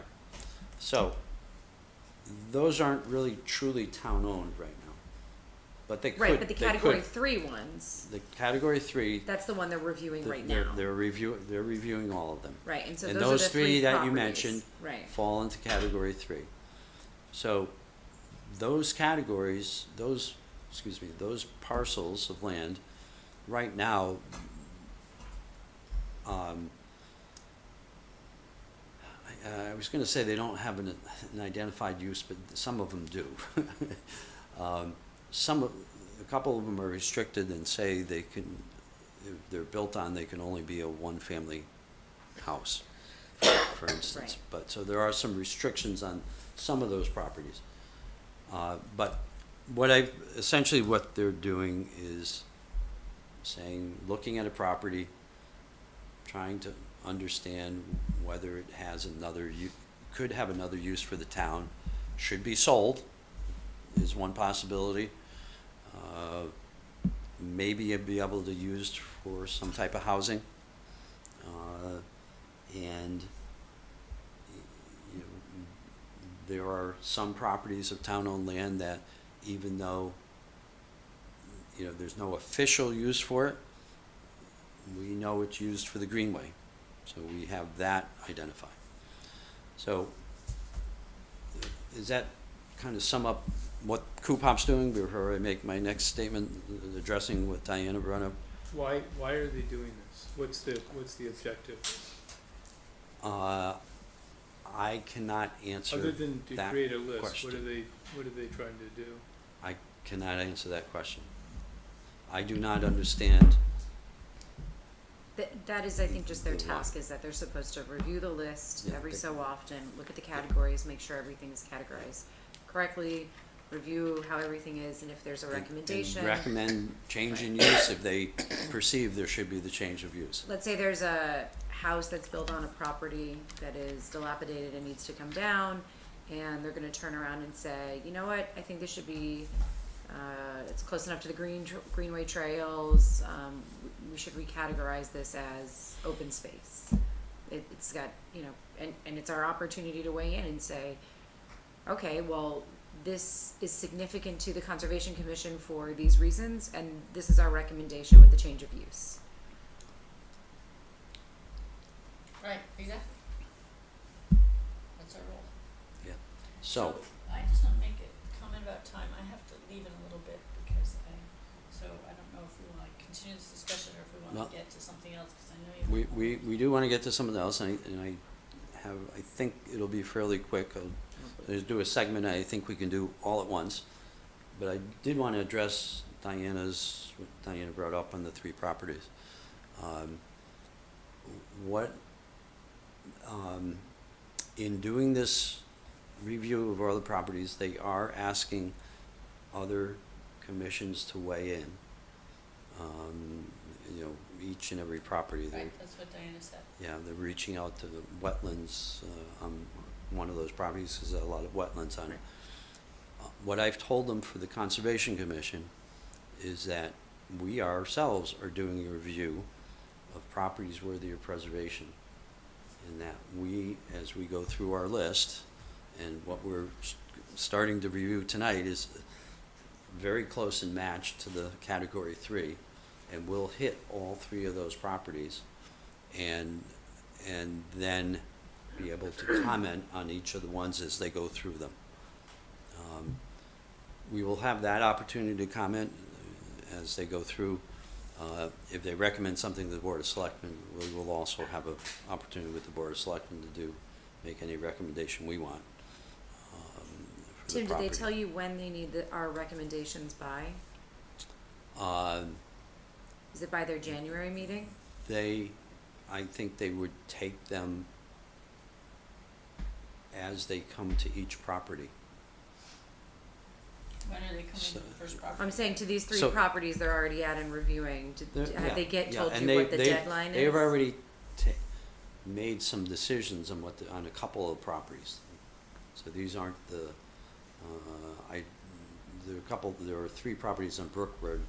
Speaker 2: So, those aren't really truly town-owned right now. But they could,
Speaker 3: Right, but the
Speaker 2: they
Speaker 3: category
Speaker 2: could.
Speaker 3: 3 ones,
Speaker 2: The category 3,
Speaker 3: that's the one they're reviewing right
Speaker 2: they're,
Speaker 3: now.
Speaker 2: they're reviewing all of them.
Speaker 3: Right, and so
Speaker 2: And
Speaker 3: those are
Speaker 2: those
Speaker 3: the 3
Speaker 2: that you
Speaker 3: properties.
Speaker 2: mentioned
Speaker 3: Right,
Speaker 2: fall into category 3. So, those categories, those parcels of land, right now, I was gonna say they don't have an identified use, but some of them do. A couple of them are restricted and say they can, if they're built on, they can only be a one-family house, for instance.
Speaker 3: Right.
Speaker 2: But, so there are some restrictions on some of those properties. But essentially what they're doing is saying, looking at a property, trying to understand whether it has could have another use for the town, should be sold, is one possibility. Maybe it'd be able to used for some type of housing. And you know, there are some properties of town-owned land that, even though there's no official use for it, we know it's used for the greenway, so we have that identified. So, does that kind of sum up what Coopop's doing before I make my next statement addressing what Diana brought up?
Speaker 4: Why are they doing this? What's the objective?
Speaker 2: I cannot answer
Speaker 4: Other than to
Speaker 2: that
Speaker 4: create a list,
Speaker 2: question.
Speaker 4: what are they trying to do?
Speaker 2: I cannot answer that question. I do not understand.
Speaker 3: that is, I think, just their
Speaker 2: The why.
Speaker 3: task, is that they're supposed to review the list
Speaker 2: Yeah,
Speaker 3: every
Speaker 2: they-
Speaker 3: so often, look at the categories, make sure everything is categorized correctly, review how everything is, and if there's a recommendation.
Speaker 2: And recommend change in use if they perceive there should be the change of use.
Speaker 3: Let's say there's a house that's built on a property that is dilapidated and needs to come down, and they're gonna turn around and say, you know what, I think this should be, it's close enough to the greenway trails, we should recategorize this as open space. It's got, you know, and it's our opportunity to weigh in and say, okay, well, this is significant to the Conservation Commission for these reasons, and this is our recommendation with the change of use.
Speaker 5: Right, exactly. That's our role.
Speaker 2: So,
Speaker 5: I just wanna make a comment about time, I have to leave in a little bit because so I don't know if we wanna continue this discussion or if we wanna
Speaker 2: Well,
Speaker 5: get to something else, cause I know you.
Speaker 2: we do wanna get to something else, and I think it'll be fairly quick. I'll do a segment I think we can do all at once. But I did wanna address what Diana brought up on the 3 properties. In doing this review of all the properties, they are asking other commissions to weigh in. You know, each and every property.
Speaker 5: Right, that's what Diana said.
Speaker 2: Yeah, they're reaching out to the wetlands on one of those properties, because there's a lot of wetlands on it. What I've told them for the Conservation Commission is that we ourselves are doing a review of properties worthy of preservation. And that we, as we go through our list, and what we're starting to review tonight is very close and matched to the category 3, and we'll hit all 3 of those properties, and then be able to comment on each of the ones as they go through them. We will have that opportunity to comment as they go through. If they recommend something to the Board of Selectmen, we will also have an opportunity with the Board of Selectmen to make any recommendation we want. For the
Speaker 3: Tim, did they
Speaker 2: property.
Speaker 3: tell you when they need our recommendations by? Is it by their January meeting?
Speaker 2: I think they would take them as they come to each property.
Speaker 5: When are they coming to the first property?
Speaker 3: I'm saying to these 3
Speaker 2: So-
Speaker 3: properties they're already at and reviewing, have they told
Speaker 2: and
Speaker 3: you what the
Speaker 2: they've-
Speaker 3: deadline is?
Speaker 2: They've already made some decisions on on a couple of properties. So these aren't there are 3 properties on Brook Road.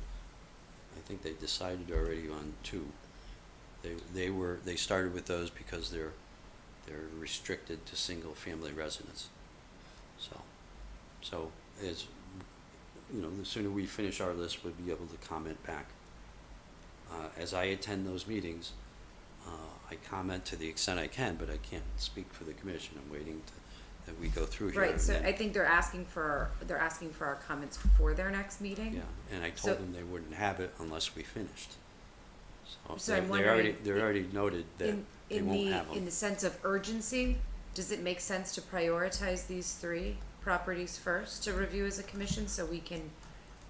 Speaker 2: I think they decided already on 2. They started with those because they're restricted to single-family residents. So as you know, the sooner we finish our list, we'll be able to comment back. As I attend those meetings, I comment to the extent I can, but I can't speak for the commission. I'm waiting that we go through here.
Speaker 3: Right, so
Speaker 2: and then-
Speaker 3: I think they're asking for our comments for their next meeting.
Speaker 2: Yeah, and I
Speaker 3: So-
Speaker 2: told them they wouldn't have it unless we finished.
Speaker 3: So I'm
Speaker 2: they already
Speaker 3: wondering,
Speaker 2: noted that they won't have them.
Speaker 3: In the sense of urgency, does it make sense to prioritize these 3 properties first to review as a commission, so we can,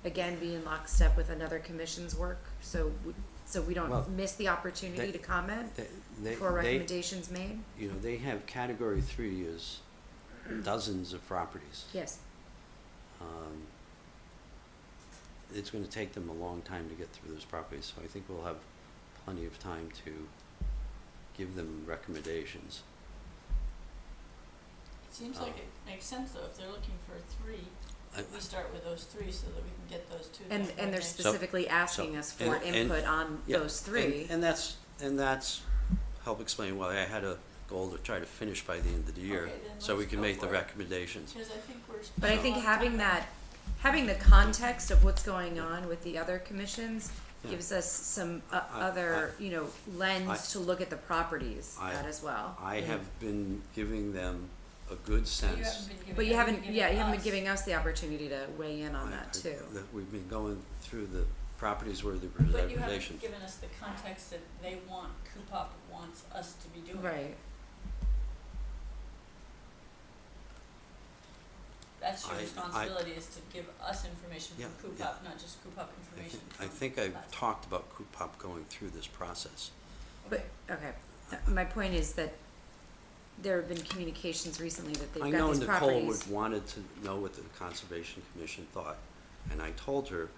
Speaker 3: again, be in lockstep with another commission's work, so we
Speaker 2: Well,
Speaker 3: don't miss the opportunity to comment before recommendations made?
Speaker 2: You know, they have category 3 as dozens of properties.
Speaker 3: Yes.
Speaker 2: It's gonna take them a long time to get through those properties, so I think we'll have plenty of time to give them recommendations.
Speaker 5: It seems like it makes sense though, if they're looking for 3, we start with those 3 so that we can get those 2.
Speaker 3: And
Speaker 5: that
Speaker 3: they're
Speaker 5: they-
Speaker 3: specifically asking us for
Speaker 2: and-
Speaker 3: input on
Speaker 2: Yeah,
Speaker 3: those 3.
Speaker 2: And that's help explain why I had a goal to try to finish by the end of the year,
Speaker 5: Okay, then
Speaker 2: so we
Speaker 5: let's
Speaker 2: can
Speaker 5: go
Speaker 2: make the
Speaker 5: for it.
Speaker 2: recommendations.
Speaker 5: Because I think we're.
Speaker 3: But I
Speaker 5: spending
Speaker 3: think
Speaker 5: a lot of time.
Speaker 3: having the context of what's going on with the other commissions
Speaker 2: Yeah.
Speaker 3: gives us some other, lens
Speaker 2: I-
Speaker 3: to look at the properties
Speaker 2: I-
Speaker 3: at as well.
Speaker 2: I have been giving them a good
Speaker 5: You
Speaker 2: sense.
Speaker 5: haven't been giving.
Speaker 3: But you haven't been
Speaker 5: us.
Speaker 3: giving us the opportunity to weigh in on that too.
Speaker 2: That we've been going through the properties where the
Speaker 5: But you haven't
Speaker 2: preservation.
Speaker 5: given us the context that they want, Coopop wants us to be doing.
Speaker 3: Right.
Speaker 5: That's your
Speaker 2: I-
Speaker 5: responsibility, is to give us information
Speaker 2: Yeah,
Speaker 5: from
Speaker 2: yeah.
Speaker 5: Coopop, not just Coopop information
Speaker 2: I
Speaker 5: from
Speaker 2: think I've
Speaker 5: us.
Speaker 2: talked about Coopop going through this process.
Speaker 3: But, okay, my point is that there have been communications recently that they've
Speaker 2: I
Speaker 3: got
Speaker 2: know
Speaker 3: these
Speaker 2: Nicole
Speaker 3: properties.
Speaker 2: wanted to know what the Conservation Commission thought, and I told her,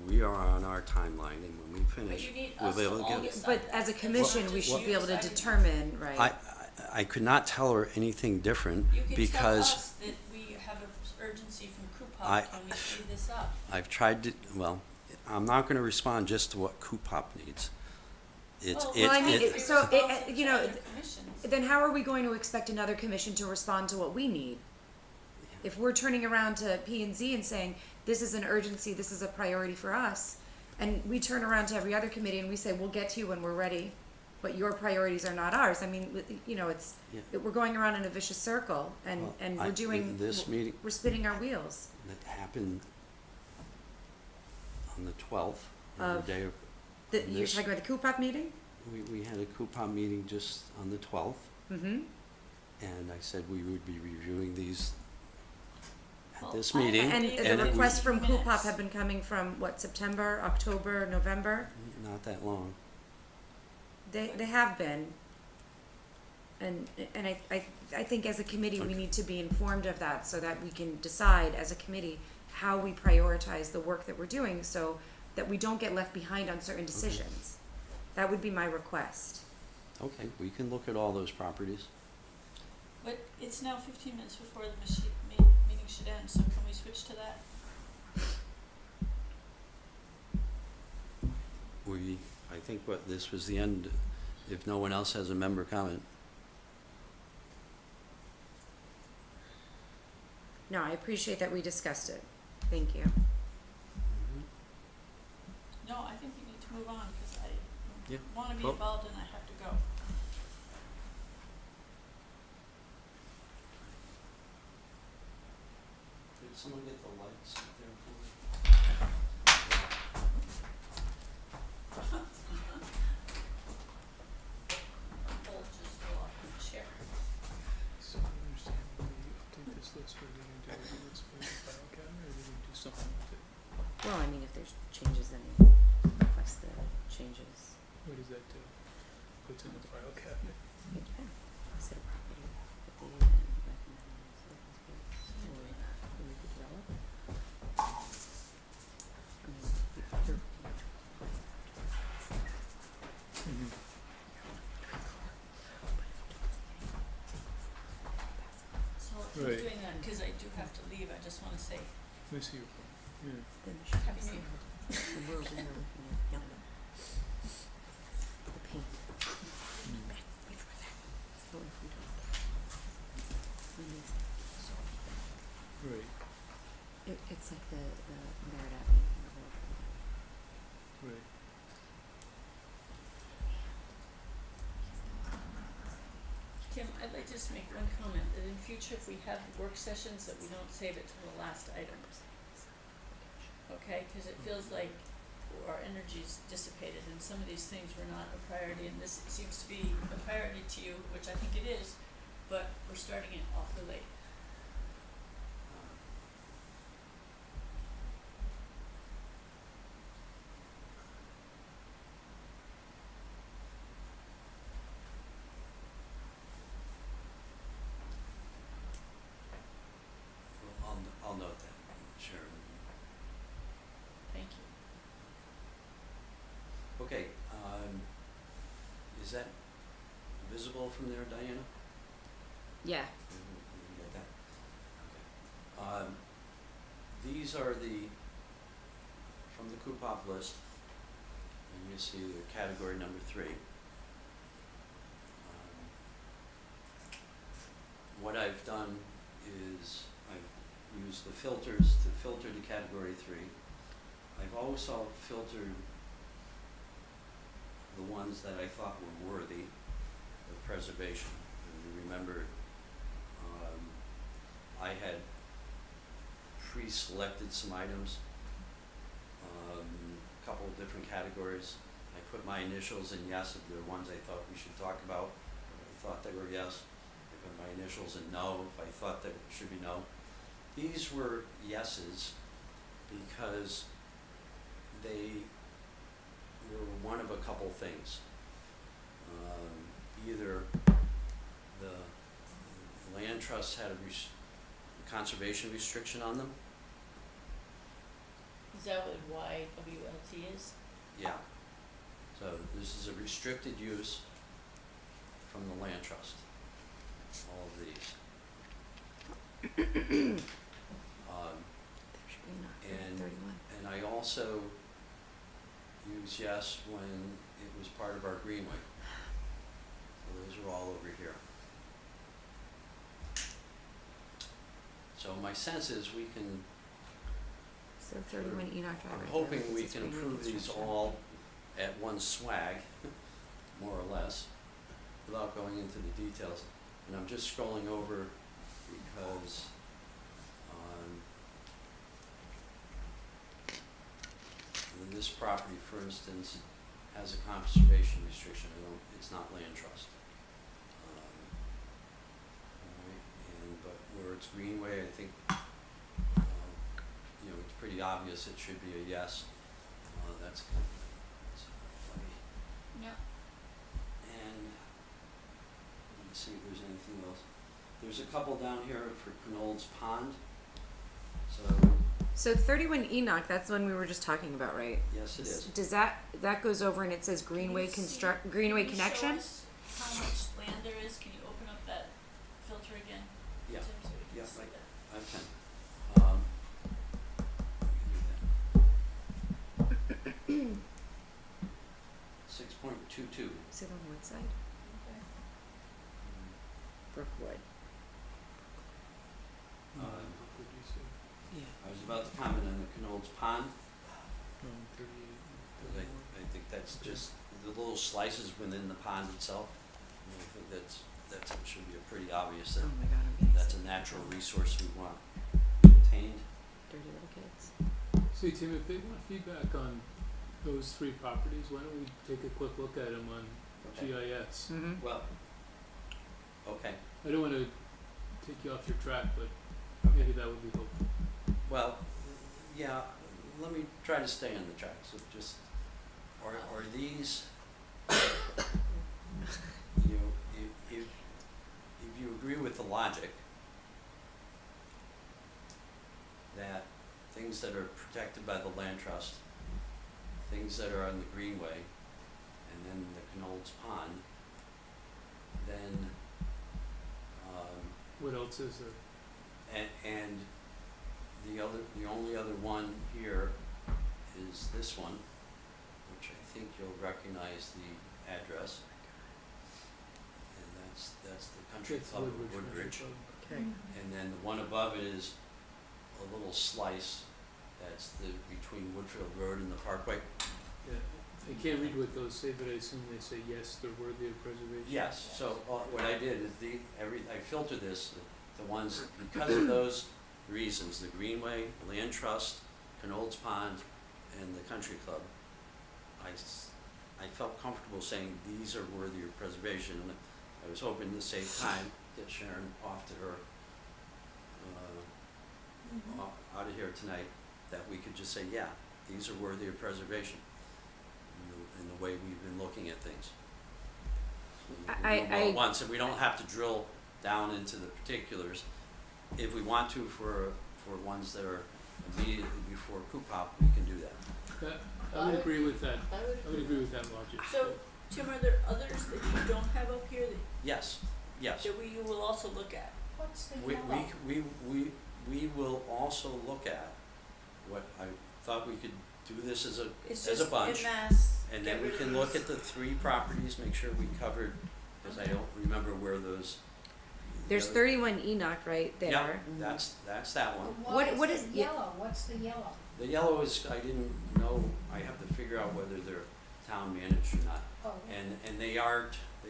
Speaker 2: we are on our timeline, and when we
Speaker 5: But
Speaker 2: finish,
Speaker 5: you need
Speaker 2: we'll
Speaker 5: us
Speaker 2: be
Speaker 5: to
Speaker 2: able to
Speaker 5: all
Speaker 2: get.
Speaker 5: decide
Speaker 3: But
Speaker 5: that.
Speaker 3: as a
Speaker 5: It's
Speaker 3: commission,
Speaker 5: not
Speaker 3: we
Speaker 5: just
Speaker 3: should
Speaker 5: you
Speaker 3: be able to
Speaker 5: deciding that.
Speaker 3: determine, right?
Speaker 2: I could not tell her anything different
Speaker 5: You can tell
Speaker 2: because
Speaker 5: us that we have an urgency from
Speaker 2: I-
Speaker 5: Coupon, can we speed this up?
Speaker 2: I've tried to, well, I'm not gonna respond just to what Coupop needs. It's,
Speaker 5: Well,
Speaker 2: it,
Speaker 3: I mean,
Speaker 2: it,
Speaker 3: it- so it-
Speaker 5: responsive
Speaker 3: you
Speaker 5: to
Speaker 3: know,
Speaker 5: other commissions.
Speaker 3: Then how are we going to expect another commission to respond to what we need? If we're turning around to P and Z and saying, this is an urgency, this is a priority for us, and we turn around to every other committee and we say, we'll get to you when we're ready, but your priorities are not ours, I mean, you know, it's,
Speaker 2: Yeah.
Speaker 3: we're going around in a vicious circle, and,
Speaker 2: Well,
Speaker 3: and
Speaker 2: I-
Speaker 3: we're doing,
Speaker 2: this meeting-
Speaker 3: we're spinning our wheels.
Speaker 2: that happened on the 12th, on the
Speaker 3: Of
Speaker 2: day of.
Speaker 3: You're
Speaker 2: this-
Speaker 3: talking about the Coupop meeting?
Speaker 2: We had a Coupon meeting just on the 12th,
Speaker 3: Mm-hmm.
Speaker 2: and I said we would be reviewing these at
Speaker 5: Well,
Speaker 2: this
Speaker 5: I
Speaker 2: meeting.
Speaker 3: And
Speaker 5: And
Speaker 3: the
Speaker 5: it was-
Speaker 3: requests from Coupop
Speaker 5: minutes.
Speaker 3: have been coming from, what, September, October, November?
Speaker 2: Not that long.
Speaker 3: They have been. And I think as a committee, we
Speaker 2: Okay.
Speaker 3: need to be informed of that so that we can decide as a committee how we prioritize the work that we're doing so that we don't get left behind on certain decisions. That would be my request.
Speaker 2: Okay, we can look at all those properties.
Speaker 5: But it's now 15 minutes before the meeting should end, so can we switch to that?
Speaker 2: I think this was the end, if no one else has a member comment.
Speaker 3: No, I appreciate that we discussed it. Thank you.
Speaker 5: No, I think we need to move on, because
Speaker 2: Yeah.
Speaker 5: I wanna be
Speaker 2: Well-
Speaker 5: involved and I have to go.
Speaker 2: Did someone get the lights up there for me?
Speaker 5: Hold just fell off my chair.
Speaker 4: So I don't understand, when we update this list, what are we gonna do, are we gonna display the file cabinet, or are we gonna do something with it?
Speaker 3: Well, I mean, if there's changes, then request the changes.
Speaker 4: What does that do? Puts in the file cabinet?
Speaker 3: It depends. Is it a property that they recommend or we could develop? I mean, you're
Speaker 5: So who's
Speaker 4: Right.
Speaker 5: doing that? Because I do have to leave, I just wanna say
Speaker 4: Let me see your phone, yeah.
Speaker 3: then we should
Speaker 5: Happy
Speaker 3: have
Speaker 5: New
Speaker 3: some,
Speaker 5: Year.
Speaker 3: the rules when we're looking at yellow. The paint. Before that. So if we don't. We need
Speaker 4: Right,
Speaker 3: it's like the Merritt Avenue.
Speaker 4: right.
Speaker 5: Tim, I'd like to just make one comment, that in future, if we have work sessions, that we don't save it till the last item. Okay, cause it feels like our energy's dissipated and some of these things were not a priority, and this seems to be a priority to you, which I think it is, but we're starting it awfully late.
Speaker 2: I'll note that, Sharon.
Speaker 5: Thank you.
Speaker 2: Okay, is that visible from there, Diana?
Speaker 3: Yeah.
Speaker 2: You get that? Okay. These are from the Coupop list, and you see the category number 3. What I've done is I've used the filters to filter to category 3. I've also filtered the ones that I thought were worthy of preservation. And you remember, I had pre-selected some items, a couple of different categories. I put my initials in yes if they're ones I thought we should talk about, or I thought they were yes. I put my initials in no if I thought that should be no. These were yeses because they were one of a couple things. Either the land trust had a conservation restriction on them.
Speaker 5: Is that what YWLT is?
Speaker 2: Yeah. So this is a restricted use from the land trust, all of these.
Speaker 3: There should be enough for
Speaker 2: And-
Speaker 3: 31.
Speaker 2: And I also used yes when it was part of our greenway. So those are all over here. So my sense is we can,
Speaker 3: So 31 Enoch Drive.
Speaker 2: I'm
Speaker 3: right
Speaker 2: hoping
Speaker 3: there,
Speaker 2: we
Speaker 3: it's
Speaker 2: can
Speaker 3: green
Speaker 2: approve these
Speaker 3: construction.
Speaker 2: all at one swag, more or less, without going into the details. And I'm just scrolling over because, this property, for instance, has a conservation restriction, it's not land trust. Alright, but where it's greenway, I think, it's pretty obvious it should be a yes. That's funny.
Speaker 5: Yeah.
Speaker 2: And, let's see if there's anything else. There's a couple down here for Knoll's Pond.
Speaker 3: So 31 Enoch, that's the one we were just talking about, right?
Speaker 2: Yes, it is.
Speaker 3: Does that goes over and it says Greenway
Speaker 5: Can you see-
Speaker 3: Greenway
Speaker 5: can you show
Speaker 3: connection?
Speaker 5: us how much land there is? Can you open up that filter again?
Speaker 2: Yeah,
Speaker 5: Tim, so we can
Speaker 2: yeah,
Speaker 5: see
Speaker 2: like-
Speaker 5: that?
Speaker 2: I can. I can do that. 6.22.
Speaker 3: Is it on what side?
Speaker 5: Okay.
Speaker 3: Brookwood.
Speaker 2: Uh,
Speaker 4: What did you say?
Speaker 2: I was about to comment on the Knoll's Pond.
Speaker 4: 38,
Speaker 2: 'Cause I think that's just the little slices within the pond itself. And I think that should be a pretty obvious
Speaker 3: Oh
Speaker 2: that
Speaker 3: my god, I'm getting
Speaker 2: that's
Speaker 3: sick.
Speaker 2: a natural resource we want maintained.
Speaker 3: Dirty little kids.
Speaker 4: See, Tim, if they want feedback on those three properties, why don't we take a quick look at them on
Speaker 2: Okay.
Speaker 4: GIS?
Speaker 3: Mm-hmm.
Speaker 2: Well, okay.
Speaker 4: I don't wanna take you off your track, but maybe that would be helpful.
Speaker 2: Well, yeah, let me try to stay on the track. So just, are these, if you agree with the logic that things that are protected by the land trust, things that are on the greenway, and then the Knoll's Pond, then,
Speaker 4: What else is there?
Speaker 2: and the only other one here is this one, which I think you'll recognize the address. And that's the Country
Speaker 4: That's
Speaker 2: Club of
Speaker 4: Country
Speaker 2: Woodbridge.
Speaker 4: Club.
Speaker 3: Okay.
Speaker 2: And then the one above it is a little slice, that's between Woodfield Road and the Parkway.
Speaker 4: Yeah, I can't read what those say, but I assume they say yes, they're worthy of preservation.
Speaker 2: Yes, so what I did is I filtered this, the ones, because of those reasons, the Greenway, Land Trust, Knoll's Pond, and the Country Club, I felt comfortable saying these are worthy of preservation, and I was hoping to save time, get Sharon off to her, out of here tonight, that we could just say, yeah, these are worthy of preservation, in the way we've been looking at things. So we can do them all at once, and we don't have to drill down into the particulars. If we want to for ones that are immediately before Coop-Hop, we can do that.
Speaker 4: I would agree with that,
Speaker 5: I would
Speaker 4: I would agree with that logic.
Speaker 5: So, Tim, are there others that you don't have up here
Speaker 2: Yes, yes.
Speaker 5: that you will also look at? What's the
Speaker 2: We will also look at what, I thought we could do this as
Speaker 5: It's
Speaker 2: a
Speaker 5: just
Speaker 2: bunch.
Speaker 5: en masse.
Speaker 2: And
Speaker 5: get
Speaker 2: then we
Speaker 5: rid of
Speaker 2: can look
Speaker 5: these.
Speaker 2: at the three properties, make sure we covered, because I don't remember where those.
Speaker 3: There's
Speaker 2: the-
Speaker 3: 31 Enoch right there.
Speaker 2: Yep, that's that one.
Speaker 3: What is
Speaker 7: it yellow? What's the yellow?
Speaker 2: The yellow is, I didn't know, I have to figure out whether they're town managed or not.
Speaker 7: Oh,
Speaker 2: And they aren't, the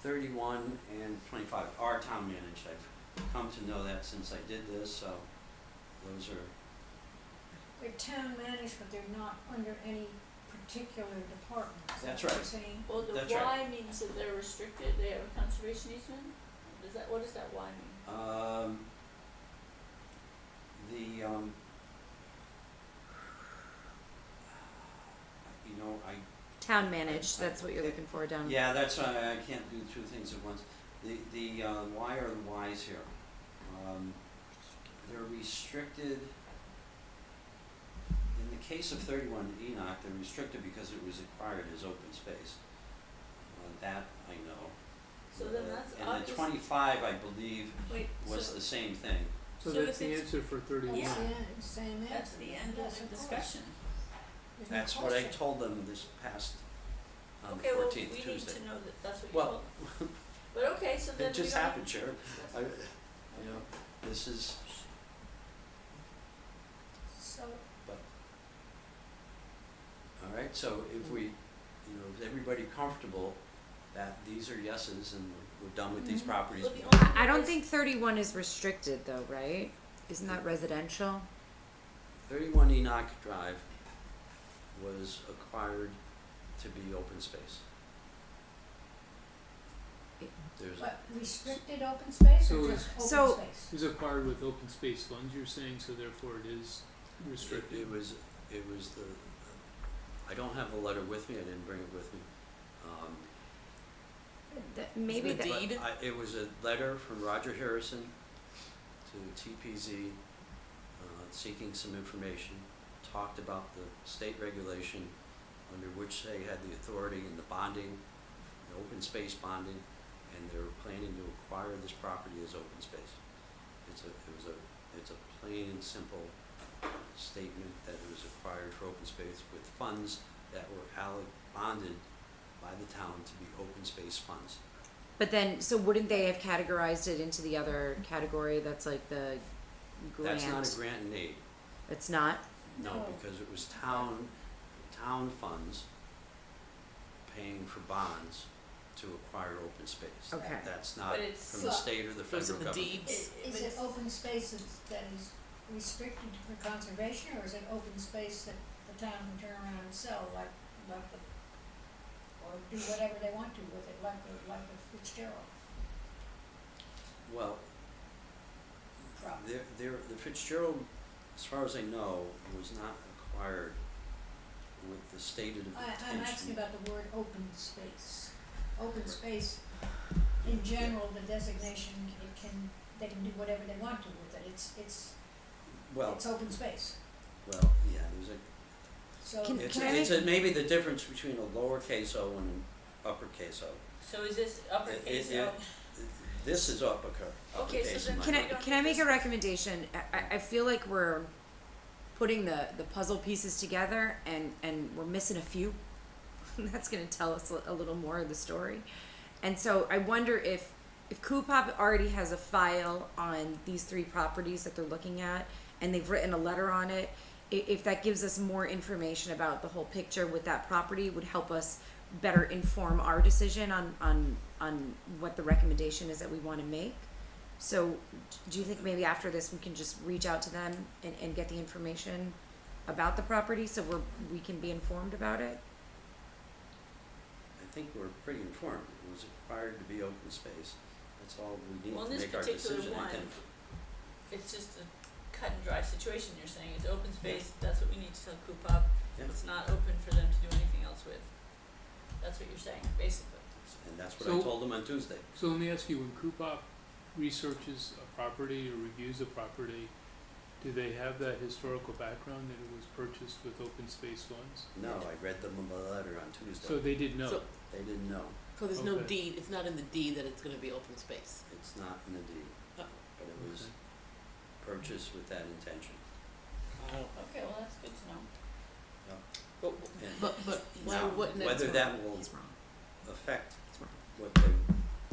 Speaker 2: 31 and 25 are town managed. I've come to know that since I did this, so those are,
Speaker 7: they're town managed, but they're not under any particular department. Is that
Speaker 2: That's
Speaker 7: what
Speaker 2: right.
Speaker 7: you're saying?
Speaker 5: Well, the
Speaker 2: That's
Speaker 5: Y
Speaker 2: right.
Speaker 5: means that they're restricted, they have a conservation easement? What does that Y mean?
Speaker 2: You know,
Speaker 3: Town managed, that's what you're looking for down.
Speaker 2: yeah, that's why I can't do two things at once. The why are the whys here? They're restricted, in the case of 31 Enoch, they're restricted because it was acquired as open space. That I know.
Speaker 5: So then that's
Speaker 2: And
Speaker 5: obvious.
Speaker 2: the 25, I believe,
Speaker 5: Wait,
Speaker 2: was
Speaker 5: so
Speaker 2: the same thing.
Speaker 4: So
Speaker 5: So
Speaker 4: that's
Speaker 5: if
Speaker 4: the
Speaker 5: it's-
Speaker 4: answer for 31.
Speaker 5: Yeah.
Speaker 7: Same answer.
Speaker 5: that's the end of
Speaker 7: Yes,
Speaker 5: the
Speaker 7: course.
Speaker 5: discussion.
Speaker 7: There's no
Speaker 2: That's what I
Speaker 7: question.
Speaker 2: told them this past, on the
Speaker 5: Okay, well,
Speaker 2: 14th,
Speaker 5: we need
Speaker 2: Tuesday.
Speaker 5: to know that that's what you
Speaker 2: Well,
Speaker 5: told. But okay, so then
Speaker 2: it
Speaker 5: we
Speaker 2: just
Speaker 5: don't.
Speaker 2: happened, Sharon. You know, this is,
Speaker 7: So,
Speaker 2: all right, so if we, is everybody comfortable that these are yeses and we're done with these properties?
Speaker 5: Well, the only
Speaker 3: I don't
Speaker 5: place-
Speaker 3: think 31 is restricted though, right? Isn't that residential?
Speaker 2: 31 Enoch Drive was acquired to be open space. There's,
Speaker 7: but restricted open space
Speaker 4: So
Speaker 7: or
Speaker 4: is-
Speaker 7: just
Speaker 3: So-
Speaker 7: open space?
Speaker 4: It was acquired with open space funds, you're saying, so therefore it is restricted?
Speaker 2: it was the, I don't have the letter with me, I didn't bring it with me.
Speaker 3: Maybe
Speaker 8: The
Speaker 3: that,
Speaker 8: deed?
Speaker 2: It was a letter from Roger Harrison to TPZ, seeking some information, talked about the state regulation under which they had the authority in the bonding, the open space bonding, and they were planning to acquire this property as open space. It's a plain and simple statement that it was acquired for open space with funds that were bonded by the town to be open space funds.
Speaker 3: but then, so wouldn't they have categorized it into the other category that's like the grant?
Speaker 2: That's not a grant and aid,
Speaker 3: It's not?
Speaker 2: no,
Speaker 7: No.
Speaker 2: because it was town funds paying for bonds to acquire open space.
Speaker 3: Okay.
Speaker 2: That's not
Speaker 5: But it's-
Speaker 2: from the state or the
Speaker 8: Was
Speaker 2: federal
Speaker 8: it the
Speaker 2: government.
Speaker 8: deeds?
Speaker 7: Is it open space that is restricted for conservation, or is it open space that the town can turn around and sell, like the, or do whatever they want to with it, like the Fitzgerald
Speaker 2: Well,
Speaker 7: property?
Speaker 2: the Fitzgerald, as far as I know, was not acquired with the stated intention.
Speaker 7: I'm asking about the word open space. Open space, in general, the designation, they can do whatever they want to with it, it's
Speaker 2: Well,
Speaker 7: open space,
Speaker 2: yeah, there's a,
Speaker 7: so.
Speaker 3: Can I
Speaker 2: it's maybe the difference between a lowercase o and an uppercase o.
Speaker 5: So is this uppercase
Speaker 2: It-
Speaker 5: O?
Speaker 2: This is
Speaker 5: Okay, so
Speaker 2: uppercase
Speaker 5: then
Speaker 2: in my
Speaker 3: Can I,
Speaker 5: We don't
Speaker 3: can I
Speaker 5: need
Speaker 3: make
Speaker 5: this.
Speaker 3: a recommendation? I feel like we're putting the puzzle pieces together and we're missing a few. That's gonna tell us a little more of the story. And so I wonder if Coopop already has a file on these 3 properties that they're looking at, and they've written a letter on it, if that gives us more information about the whole picture with that property, would help us better inform our decision on what the recommendation is that we wanna make. So, do you think maybe after this, we can just reach out to them and get the information about the property, so we can be informed about it?
Speaker 2: I think we're pretty informed. It was acquired to be open space. That's all we need
Speaker 5: Well,
Speaker 2: to
Speaker 5: in this
Speaker 2: make our
Speaker 5: particular
Speaker 2: decision, I
Speaker 5: one,
Speaker 2: think.
Speaker 5: it's just a cut and dry situation, you're saying, it's open space, that's what we need to tell Coop Up.
Speaker 2: Yeah.
Speaker 5: It's not open for them to do anything else with. That's what you're saying, basically.
Speaker 2: And that's what I
Speaker 4: So-
Speaker 2: told them on Tuesday.
Speaker 4: So let me ask you, when Coopop researches a property or reviews a property, do they have that historical background that it was purchased with open space funds?
Speaker 2: No, I read them a letter on Tuesday.
Speaker 4: So they did know?
Speaker 8: So-
Speaker 2: They didn't know.
Speaker 8: So there's no
Speaker 4: Okay.
Speaker 8: deed, it's not in the deed that it's gonna be open space.
Speaker 2: It's not in the deed,
Speaker 8: Oh.
Speaker 2: but it was
Speaker 4: Okay.
Speaker 2: purchased with that intention.
Speaker 5: Okay, well, that's good to know.
Speaker 8: But,
Speaker 2: And
Speaker 8: but why
Speaker 2: now,
Speaker 8: wouldn't it?
Speaker 2: whether that will
Speaker 3: He's wrong.
Speaker 2: affect
Speaker 3: He's wrong.
Speaker 2: what the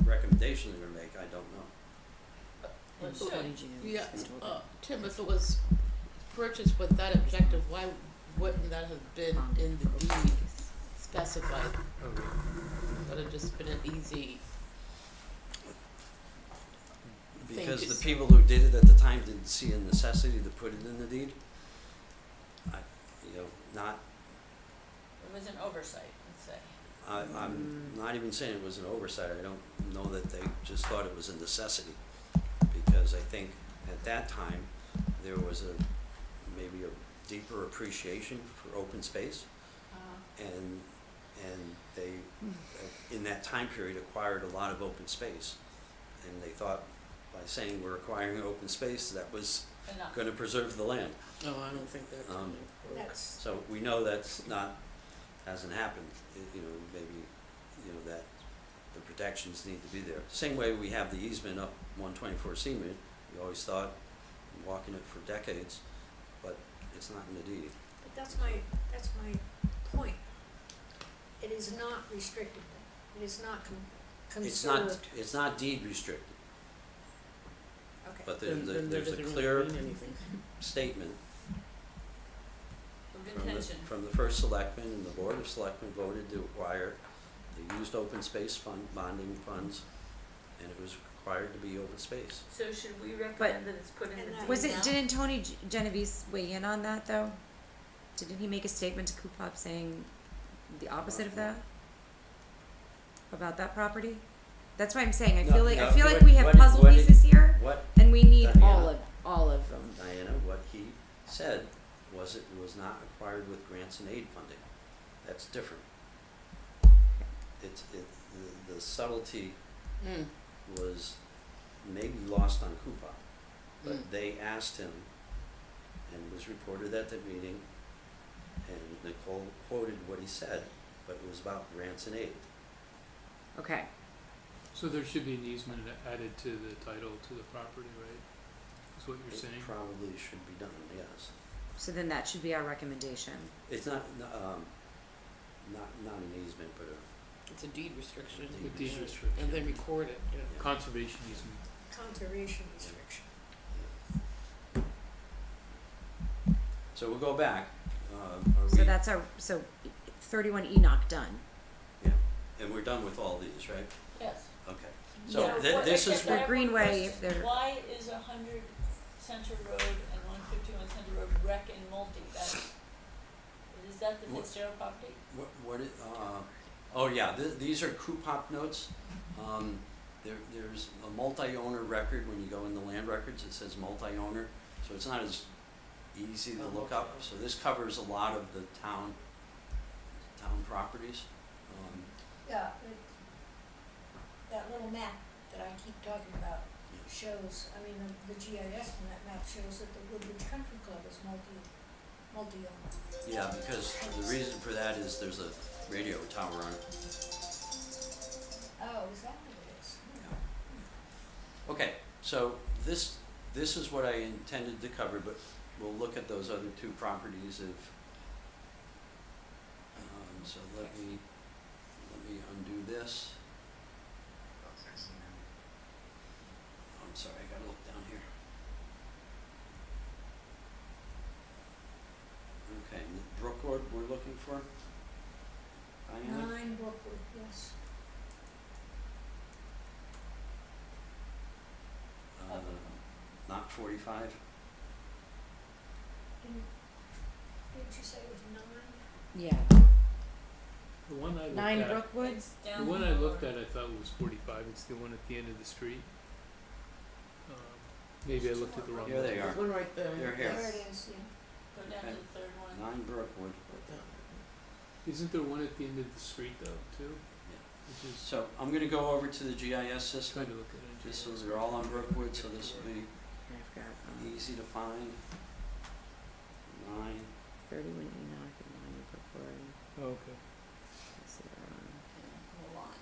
Speaker 2: recommendation they're gonna make, I don't know.
Speaker 5: Well, it
Speaker 3: According
Speaker 5: should.
Speaker 3: to
Speaker 8: Yeah,
Speaker 3: he's told
Speaker 8: Tim, if it was purchased with that objective, why wouldn't that have been in the deed specified?
Speaker 4: Okay.
Speaker 8: Would have just been an easy,
Speaker 2: Because the
Speaker 8: just-
Speaker 2: people who did it at the time didn't see a necessity to put it in the deed. Not,
Speaker 5: It was an oversight, let's say.
Speaker 2: I'm not even saying it was an oversight, I don't know that they just thought it was a necessity. Because I think at that time, there was maybe a deeper appreciation for open space. And they, in that time period, acquired a lot of open space. and they thought by saying we're acquiring open space, that was
Speaker 5: Enough.
Speaker 2: gonna preserve the land.
Speaker 8: No, I don't think that's gonna
Speaker 2: Um,
Speaker 8: work.
Speaker 7: That's,
Speaker 2: So we know that's not, hasn't happened, you know, maybe, you know, that the protections need to be there. Same way we have the easement up 124 Seaman, we always thought, walking it for decades, but it's not in the deed.
Speaker 7: but that's my point. It is not restricted, it is not conserved.
Speaker 2: It's not deed restricted,
Speaker 7: Okay.
Speaker 2: but
Speaker 8: Then that
Speaker 2: there's a
Speaker 8: doesn't really
Speaker 2: clear
Speaker 8: mean anything.
Speaker 2: statement
Speaker 5: Of
Speaker 2: from the,
Speaker 5: intention.
Speaker 2: from the first selectman, and the board of selectmen voted to acquire the used open space fund, bonding funds, and it was required to be open space.
Speaker 5: So should we recommend that it's put in
Speaker 7: And
Speaker 5: the
Speaker 7: that-
Speaker 5: deed
Speaker 3: Was it,
Speaker 5: now?
Speaker 3: didn't Tony Genovese weigh in on that though? Didn't he make a statement to Coopop saying the opposite of that? About that property? That's what I'm saying, I
Speaker 2: No,
Speaker 3: feel like,
Speaker 2: no,
Speaker 3: I feel like
Speaker 2: what-
Speaker 3: we have
Speaker 2: what-
Speaker 3: puzzle
Speaker 2: what did-
Speaker 3: pieces here,
Speaker 2: What,
Speaker 3: and we need
Speaker 2: Diana?
Speaker 3: all of them.
Speaker 2: Diana, what he said was it was not acquired with grants and aid funding. That's different. The subtlety
Speaker 8: Mm.
Speaker 2: was maybe lost on Coupon, but
Speaker 8: Mm.
Speaker 2: they asked him, and it was reported at the meeting, and Nicole quoted what he said, but it was about grants and aid.
Speaker 3: Okay,
Speaker 4: So there should be an easement added to the title to the property, right? Is what you're saying?
Speaker 2: It probably should be done, yes.
Speaker 3: so then that should be our recommendation.
Speaker 2: It's not an easement, but
Speaker 8: It's a deed restriction.
Speaker 4: A deed restriction.
Speaker 8: And then record it, yeah.
Speaker 4: Conservation easement.
Speaker 7: Conservation restriction.
Speaker 2: so we'll go back.
Speaker 3: So that's our, so 31 Enoch done.
Speaker 2: Yeah, and we're done with all these, right?
Speaker 5: Yes.
Speaker 2: Okay.
Speaker 5: Yeah,
Speaker 2: So
Speaker 5: what-
Speaker 2: this
Speaker 5: I
Speaker 2: is,
Speaker 5: guess I have one
Speaker 3: Greenway,
Speaker 5: question.
Speaker 3: if they're-
Speaker 5: Why is 100 Center Road and 151 Center Road rec and multi, is that the
Speaker 2: What-
Speaker 5: Fitzgerald property?
Speaker 2: oh yeah, these are Coupop notes. There's a multi-owner record, when you go in the land records, it says multi-owner, so it's not as easy to look up. So this covers a lot of the town properties.
Speaker 7: Yeah, that little map that I keep talking about shows, I mean, the GIS on that map shows that the Woodbridge Country Club is multi-owned.
Speaker 2: Yeah, because the reason for that is there's a radio tower on it.
Speaker 7: Oh, is that what it is?
Speaker 2: Okay, so this is what I intended to cover, but we'll look at those other two properties if, so let me undo this. I'm sorry, I gotta look down here. Okay, Brookwood we're looking for? Diana?
Speaker 7: 9 Brookwood, yes.
Speaker 2: Not 45?
Speaker 7: Didn't you say it was 9?
Speaker 3: Yeah.
Speaker 4: The one I looked
Speaker 3: 9
Speaker 4: at,
Speaker 3: Brookwood?
Speaker 5: It's
Speaker 4: the
Speaker 5: down
Speaker 4: one I
Speaker 5: lower.
Speaker 4: looked at, I thought was 45. It's the one at the end of the street. Maybe I looked at the wrong one.
Speaker 2: Here they
Speaker 8: There's
Speaker 2: are.
Speaker 8: one right there.
Speaker 2: They're here.
Speaker 7: There it is, yeah.
Speaker 5: Go down to
Speaker 2: Okay.
Speaker 5: the third one.
Speaker 2: 9 Brookwood.
Speaker 8: Right there.
Speaker 4: Isn't there one at the end of the street though, too?
Speaker 2: Yeah.
Speaker 4: Which is,
Speaker 2: So I'm gonna go over to the GIS system.
Speaker 4: trying to look at it.
Speaker 2: This is, they're all on Brookwood, so this will be
Speaker 3: I've got
Speaker 2: easy to find. 9,
Speaker 3: 31 Enoch and 9 Brookwood.
Speaker 4: Oh, okay.
Speaker 3: Let's see, they're on
Speaker 5: Hold on.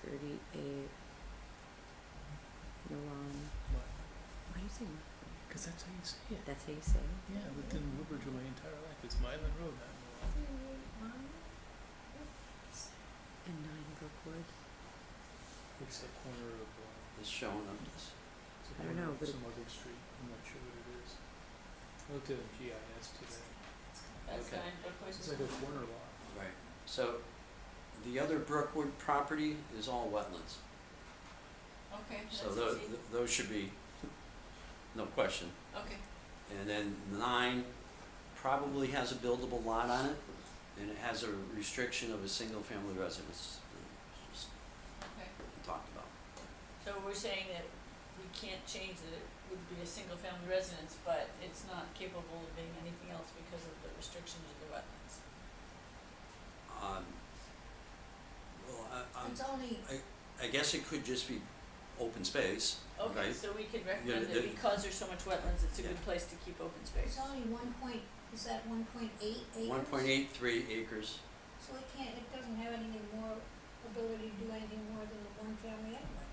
Speaker 3: 38 Milan. Why do you say Milan?
Speaker 4: Because that's how you say it.
Speaker 3: That's how you say it?
Speaker 4: Yeah, I lived in Woodbridge my entire life. It's Mylan Road, not Milan.
Speaker 3: And 9 Brookwood.
Speaker 4: It's the corner of,
Speaker 2: is showing up.
Speaker 4: it's the
Speaker 3: I don't
Speaker 4: corner
Speaker 3: know,
Speaker 4: of
Speaker 3: but it-
Speaker 4: some other street. I'm not sure what it is. I looked at a GIS today.
Speaker 5: That's
Speaker 2: Okay.
Speaker 5: 9 Brookwood.
Speaker 4: It's like a corner lot.
Speaker 2: Right. So the other Brookwood property is all wetlands.
Speaker 5: Okay,
Speaker 2: So
Speaker 5: that's easy.
Speaker 2: those should be, no question.
Speaker 5: Okay,
Speaker 2: And then 9 probably has a buildable lot on it, and it has a restriction of a single-family residence, just
Speaker 5: okay.
Speaker 2: talked about.
Speaker 5: So we're saying that we can't change that it would be a single-family residence, but it's not capable of being anything else because of the restrictions of the wetlands.
Speaker 2: Well,
Speaker 7: It's only,
Speaker 2: I guess it could just be open space,
Speaker 5: Okay,
Speaker 2: right?
Speaker 5: so we could recommend
Speaker 2: Yeah,
Speaker 5: that
Speaker 2: the-
Speaker 5: because there's so much wetlands, it's a
Speaker 2: Yeah.
Speaker 5: good place to keep open space.
Speaker 7: It's only is that 1.8 acres?
Speaker 2: 1.83 acres.
Speaker 7: So it doesn't have anything more, ability to do anything more than the one family anyway.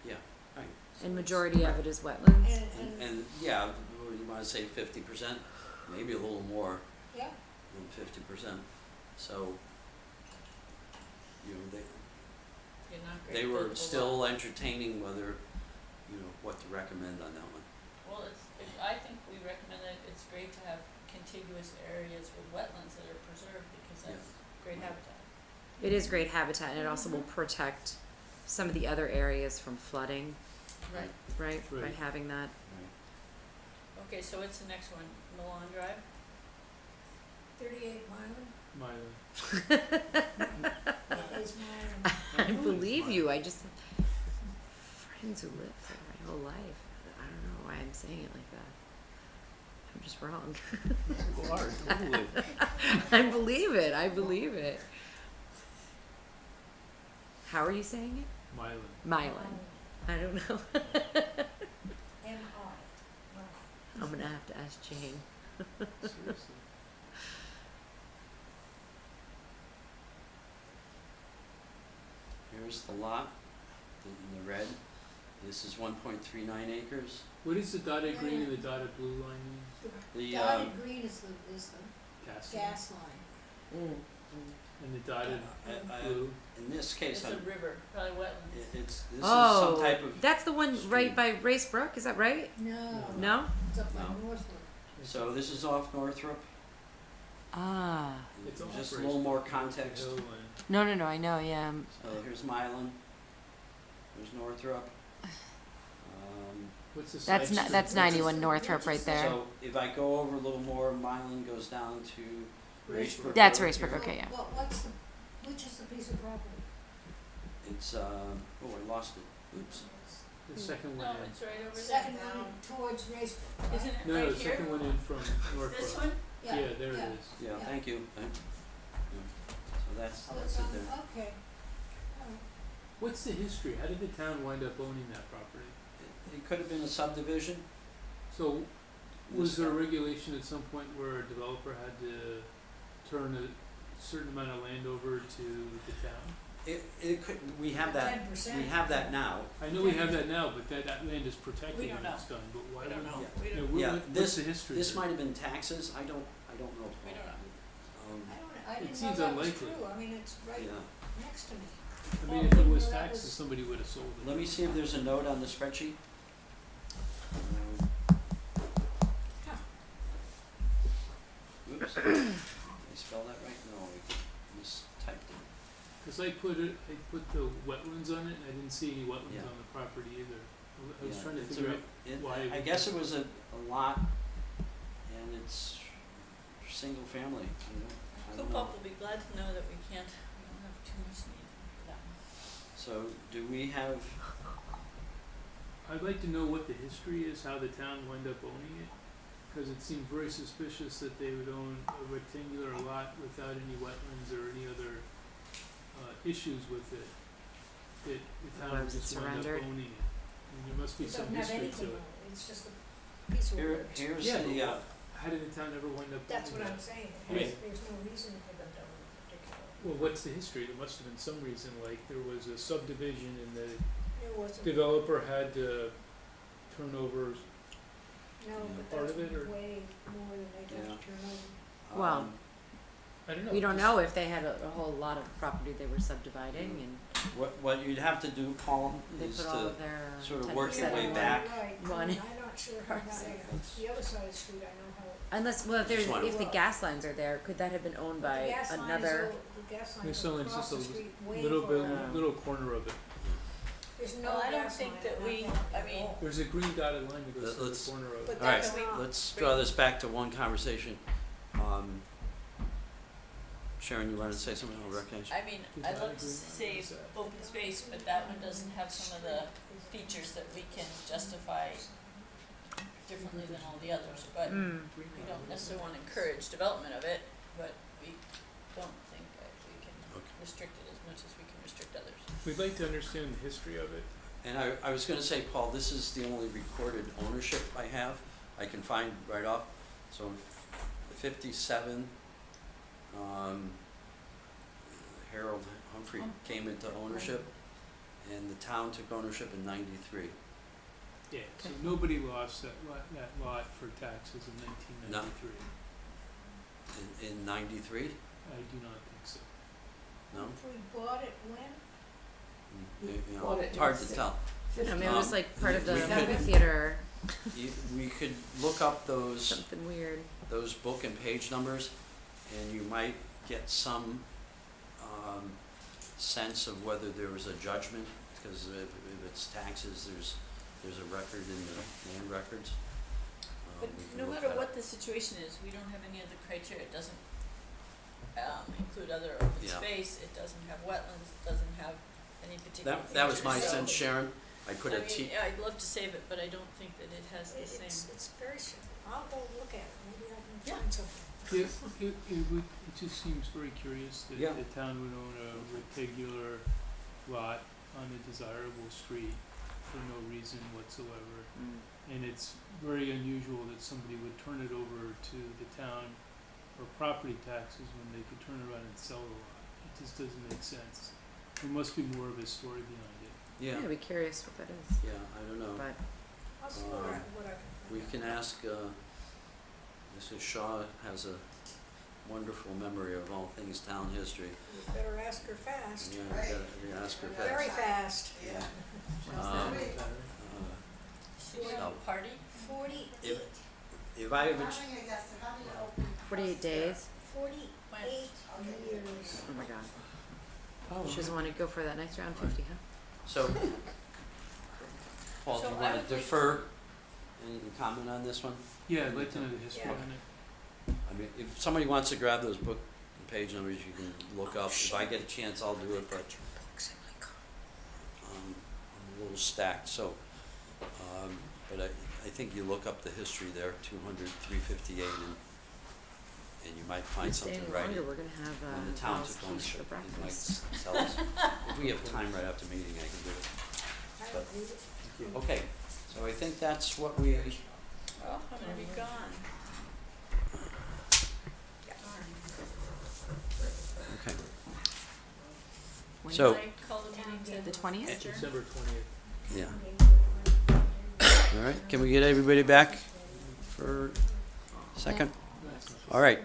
Speaker 2: Yeah, right.
Speaker 3: And majority of it is wetlands.
Speaker 2: And yeah, what do you wanna say, 50%, maybe a little more
Speaker 7: Yeah,
Speaker 2: than 50%. So, you know,
Speaker 5: You're not great
Speaker 2: they were
Speaker 5: buildable
Speaker 2: still
Speaker 5: lot.
Speaker 2: entertaining whether, you know, what to recommend on that one.
Speaker 5: Well, I think we recommend that it's great to have contiguous areas with wetlands that are preserved because that's great habitat.
Speaker 3: It is great habitat, and it also will protect some of the other areas from flooding,
Speaker 5: Right.
Speaker 3: right? By
Speaker 4: Right.
Speaker 3: having that.
Speaker 2: Right.
Speaker 5: Okay, so what's the next one? Milan Drive?
Speaker 7: 38 Milan,
Speaker 4: Mylan.
Speaker 7: that is Milan.
Speaker 3: I believe you. I just friends who lived there my whole life. I don't know why I'm saying it like that. I'm just wrong.
Speaker 4: You are, totally.
Speaker 3: I believe it. I believe it. How are you saying it?
Speaker 4: Mylan.
Speaker 3: Milan. I don't know.
Speaker 7: M-I.
Speaker 3: I'm gonna have to ask Jane.
Speaker 4: Seriously.
Speaker 2: Here's the lot in the red. This is 1.39 acres.
Speaker 4: What does the dotted green and the dotted blue line mean?
Speaker 7: The
Speaker 2: The,
Speaker 7: dotted green is the
Speaker 4: Gas.
Speaker 7: gas line.
Speaker 4: And the dotted
Speaker 2: I-
Speaker 4: blue.
Speaker 2: In this case,
Speaker 5: It's a river, probably wetlands.
Speaker 2: this is
Speaker 3: Oh,
Speaker 2: some type of,
Speaker 3: that's the one right
Speaker 2: stream.
Speaker 3: by Race Brook. Is that right?
Speaker 7: No.
Speaker 3: No.
Speaker 7: It's up by
Speaker 2: No.
Speaker 7: Northwood.
Speaker 2: so this is off Northrop.
Speaker 3: Ah.
Speaker 4: It's off
Speaker 2: Just a
Speaker 4: Race
Speaker 2: little more
Speaker 4: Brook,
Speaker 2: context.
Speaker 4: Hill and-
Speaker 3: No, no, no. I know. Yeah.
Speaker 2: So here's Mylan. There's Northrop.
Speaker 4: What's the
Speaker 3: That's
Speaker 4: side street?
Speaker 3: that's 91 Northrop right there.
Speaker 2: So if I go over a little more, Mylan goes down to Racebrook.
Speaker 3: That's
Speaker 2: Road
Speaker 3: Racebrook.
Speaker 2: here.
Speaker 3: Okay, yeah.
Speaker 7: Which is the piece of property?
Speaker 2: It's oh, I lost it. Oops.
Speaker 4: The second one
Speaker 5: No,
Speaker 4: in.
Speaker 5: it's right over there.
Speaker 7: Second one towards Racebrook, right?
Speaker 5: Isn't it
Speaker 4: No,
Speaker 5: right
Speaker 4: the
Speaker 5: here?
Speaker 4: second one in from Northrop.
Speaker 5: This one?
Speaker 4: Yeah, there it is.
Speaker 2: Yeah,
Speaker 7: Yeah.
Speaker 2: thank you. Yeah. So that's
Speaker 7: Oh,
Speaker 2: it
Speaker 7: it's on,
Speaker 2: there.
Speaker 7: okay. All right.
Speaker 4: What's the history? How did the town wind up owning that property?
Speaker 2: It could have been a subdivision.
Speaker 4: So, was
Speaker 2: This
Speaker 4: there a
Speaker 2: one.
Speaker 4: regulation at some point where a developer had to turn a certain amount of land over to the town?
Speaker 2: It could, we have that,
Speaker 7: 10%.
Speaker 2: we have that now.
Speaker 4: I know we have that now, but that land is
Speaker 5: We
Speaker 4: protected
Speaker 5: don't
Speaker 4: when it's done, but why
Speaker 5: We don't
Speaker 4: would-
Speaker 5: know.
Speaker 2: Yeah.
Speaker 5: We
Speaker 4: Yeah,
Speaker 5: don't,
Speaker 4: what-
Speaker 2: Yeah,
Speaker 4: what's
Speaker 2: this-
Speaker 4: the history
Speaker 2: This
Speaker 4: there?
Speaker 2: might have been taxes, I don't know.
Speaker 5: we don't know.
Speaker 7: I didn't know
Speaker 4: seems
Speaker 7: that was
Speaker 4: unlikely.
Speaker 7: true. I mean, it's right
Speaker 2: Yeah.
Speaker 7: next to me.
Speaker 4: I
Speaker 7: Oh,
Speaker 4: mean, if it was
Speaker 7: well, that
Speaker 4: taxes,
Speaker 7: was-
Speaker 4: somebody would have sold it.
Speaker 2: Let me see if there's a note on the spreadsheet. Oops, did I spell that right? No, I mistyped it.
Speaker 4: Cause I put the wetlands on it, and I didn't see any wetlands
Speaker 2: Yeah.
Speaker 4: on the property either. I was
Speaker 2: Yeah,
Speaker 4: trying to
Speaker 2: it's
Speaker 4: figure out, why
Speaker 2: I
Speaker 4: it
Speaker 2: guess
Speaker 4: was-
Speaker 2: it was a lot, and it's single family, you know, I don't know.
Speaker 5: Coopop will be glad to know that we don't have too much need for that one.
Speaker 2: So, do we have,
Speaker 4: I'd like to know what the history is, how the town wound up owning it. Cause it seemed very suspicious that they would own a rectangular lot without any wetlands or any other, issues with it. That the town
Speaker 3: Was it
Speaker 4: just wound up
Speaker 3: surrendered?
Speaker 4: owning it. And there must be
Speaker 7: It
Speaker 4: some
Speaker 7: doesn't have
Speaker 4: history
Speaker 7: anything
Speaker 4: to
Speaker 7: on
Speaker 4: it.
Speaker 7: it. It's just a piece of wood.
Speaker 2: here's
Speaker 4: Yeah,
Speaker 2: the,
Speaker 4: but how did the town ever wind up owning that?
Speaker 7: That's what I'm saying.
Speaker 4: Yeah.
Speaker 7: There's no reason for them to own it particularly.
Speaker 4: Well, what's the history? There must have been some reason, like there was a subdivision and the
Speaker 7: There wasn't.
Speaker 4: developer had to turn over,
Speaker 7: No, but
Speaker 4: part
Speaker 7: that's
Speaker 4: of it, or-
Speaker 7: way more than they'd have
Speaker 2: Yeah.
Speaker 7: to turn over.
Speaker 3: Well,
Speaker 4: I don't know.
Speaker 3: we don't
Speaker 4: just-
Speaker 3: know if they had a whole lot of property they were subdividing, and
Speaker 2: what you'd have to do, Paul,
Speaker 3: they
Speaker 2: is
Speaker 3: put all
Speaker 2: to,
Speaker 3: of their
Speaker 2: sort of
Speaker 3: 10%
Speaker 2: work your way
Speaker 3: on-
Speaker 2: back.
Speaker 7: Right,
Speaker 3: One.
Speaker 7: I'm not sure how that, the other side of the street, I know how.
Speaker 3: Unless, well, if there's,
Speaker 2: Just one.
Speaker 3: if the gas lines are there, could that have been owned by
Speaker 7: The gas line is
Speaker 3: another?
Speaker 7: the gas line
Speaker 4: There's
Speaker 7: is
Speaker 4: someone
Speaker 7: across
Speaker 4: just
Speaker 7: the
Speaker 4: a
Speaker 7: street, way
Speaker 4: little bit,
Speaker 7: further.
Speaker 4: little corner of it.
Speaker 7: There's no
Speaker 5: Well, I don't
Speaker 7: gas
Speaker 5: think
Speaker 7: line
Speaker 5: that
Speaker 7: on
Speaker 5: we-
Speaker 7: that property
Speaker 5: I
Speaker 7: at
Speaker 5: mean-
Speaker 7: all.
Speaker 4: There's a green dotted line that goes through
Speaker 2: Let's-
Speaker 4: the corner of
Speaker 7: But
Speaker 4: it.
Speaker 2: Alright,
Speaker 7: that's not.
Speaker 2: let's draw this back to one conversation. Sharon, you wanted to say something, I'll recognize you.
Speaker 5: I mean,
Speaker 4: Is
Speaker 5: I'd
Speaker 4: that
Speaker 5: love
Speaker 4: a
Speaker 5: to
Speaker 4: green line?
Speaker 5: save open space, but that one doesn't have some of the features that we can justify differently than all the others, but
Speaker 3: Mm.
Speaker 5: we don't necessarily wanna encourage development of it, but we don't think that we can
Speaker 2: Okay.
Speaker 5: restrict it as much as we can restrict others.
Speaker 4: We'd like to understand the history of it.
Speaker 2: And I was gonna say, Paul, this is the only recorded ownership I have, I can find right off. So 57, Harold Humphrey came into ownership, and the town took ownership in 93.
Speaker 4: Yeah, so nobody lost that lot for taxes in 1993.
Speaker 2: In 93?
Speaker 4: I do not think so.
Speaker 2: No?
Speaker 7: We bought it when?
Speaker 2: You know,
Speaker 8: Bought it
Speaker 2: it's hard
Speaker 8: in
Speaker 2: to
Speaker 8: six-
Speaker 2: tell.
Speaker 3: I mean, it was like part of the
Speaker 2: we could-
Speaker 3: movie theater,
Speaker 2: We could look up those
Speaker 3: something weird.
Speaker 2: book and page numbers, and you might get some sense of whether there was a judgment, because if it's taxes, there's a record in the land records.
Speaker 5: But
Speaker 2: We can
Speaker 5: no
Speaker 2: look
Speaker 5: matter
Speaker 2: that
Speaker 5: what
Speaker 2: up.
Speaker 5: the situation is, we don't have any other criteria, it doesn't include other open
Speaker 2: Yeah.
Speaker 5: space, it doesn't have wetlands, it doesn't have any particular features,
Speaker 2: That was my
Speaker 5: so-
Speaker 2: sense, Sharon. I put
Speaker 5: I
Speaker 2: a
Speaker 5: mean,
Speaker 2: T,
Speaker 5: I'd love to save it, but I don't think that it has the
Speaker 7: It's
Speaker 5: same.
Speaker 7: very simple. I'll go look at it, maybe I can
Speaker 5: Yeah.
Speaker 7: find something.
Speaker 4: It just seems very curious that
Speaker 2: Yeah.
Speaker 4: the town would own a rectangular lot on a desirable street for no reason whatsoever. And it's very unusual that somebody would turn it over to the town for property taxes when they could turn around and sell the lot. It just doesn't make sense. There must be more of a story behind it.
Speaker 2: yeah,
Speaker 3: I'd be curious what that is,
Speaker 2: yeah, I don't know.
Speaker 3: but
Speaker 7: I'll see what I can find.
Speaker 2: We can ask, Mrs. Shaw has a wonderful memory of all things town history.
Speaker 7: You better ask her fast.
Speaker 2: Yeah,
Speaker 6: Right.
Speaker 2: we ask her
Speaker 7: Very
Speaker 2: fast.
Speaker 7: fast.
Speaker 6: Yeah.
Speaker 2: Um,
Speaker 6: Wait,
Speaker 5: Should we have a party?
Speaker 7: 48.
Speaker 2: If I
Speaker 6: I'm
Speaker 2: ever,
Speaker 6: having a guess, so how do you open?
Speaker 3: 48 days?
Speaker 7: 48 years.
Speaker 3: Oh my god. She doesn't want to go for that nice round 50, huh?
Speaker 2: so, Paul, do
Speaker 5: So
Speaker 2: you
Speaker 5: I
Speaker 2: wanna
Speaker 5: would like-
Speaker 2: defer any comment on this one?
Speaker 4: Yeah, I'd like to know the history
Speaker 7: Yeah.
Speaker 4: behind it.
Speaker 2: I mean, if somebody wants to grab those book and page numbers, you can look up. If I get a chance, I'll do it, but I'm a little stacked, so, but I think you look up the history there, 200, 358, and you might find
Speaker 3: Staying
Speaker 2: something right
Speaker 3: longer,
Speaker 2: in-
Speaker 3: we're gonna have
Speaker 2: when the town
Speaker 3: Alice
Speaker 2: took
Speaker 3: quiche
Speaker 2: ownership.
Speaker 3: for
Speaker 2: It might
Speaker 3: breakfast.
Speaker 2: tell us. If we have time right after meeting, I can do it.
Speaker 7: I
Speaker 2: But-
Speaker 7: don't need it.
Speaker 2: Okay, so I think that's what we,
Speaker 5: Oh, I'm gonna be gone.
Speaker 2: okay.
Speaker 3: When
Speaker 2: So-
Speaker 5: Can I call the meeting to
Speaker 3: The 20th?
Speaker 5: adjourn?
Speaker 4: December 20th.
Speaker 2: Yeah. All right, can we get everybody back for a second? All right,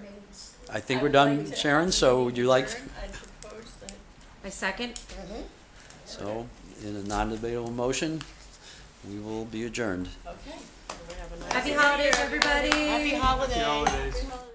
Speaker 2: I think
Speaker 5: I
Speaker 2: we're
Speaker 5: would
Speaker 2: done,
Speaker 5: like to
Speaker 2: Sharon,
Speaker 5: have the
Speaker 2: so would
Speaker 5: meeting
Speaker 2: you like,
Speaker 5: adjourn. I propose that.
Speaker 3: I second.
Speaker 2: so, in a non-debatable motion, we will be adjourned.
Speaker 5: Okay.
Speaker 8: We have a nice-
Speaker 3: Happy holidays, everybody!
Speaker 8: Happy holidays.
Speaker 4: Happy holidays.
Speaker 5: Happy holidays.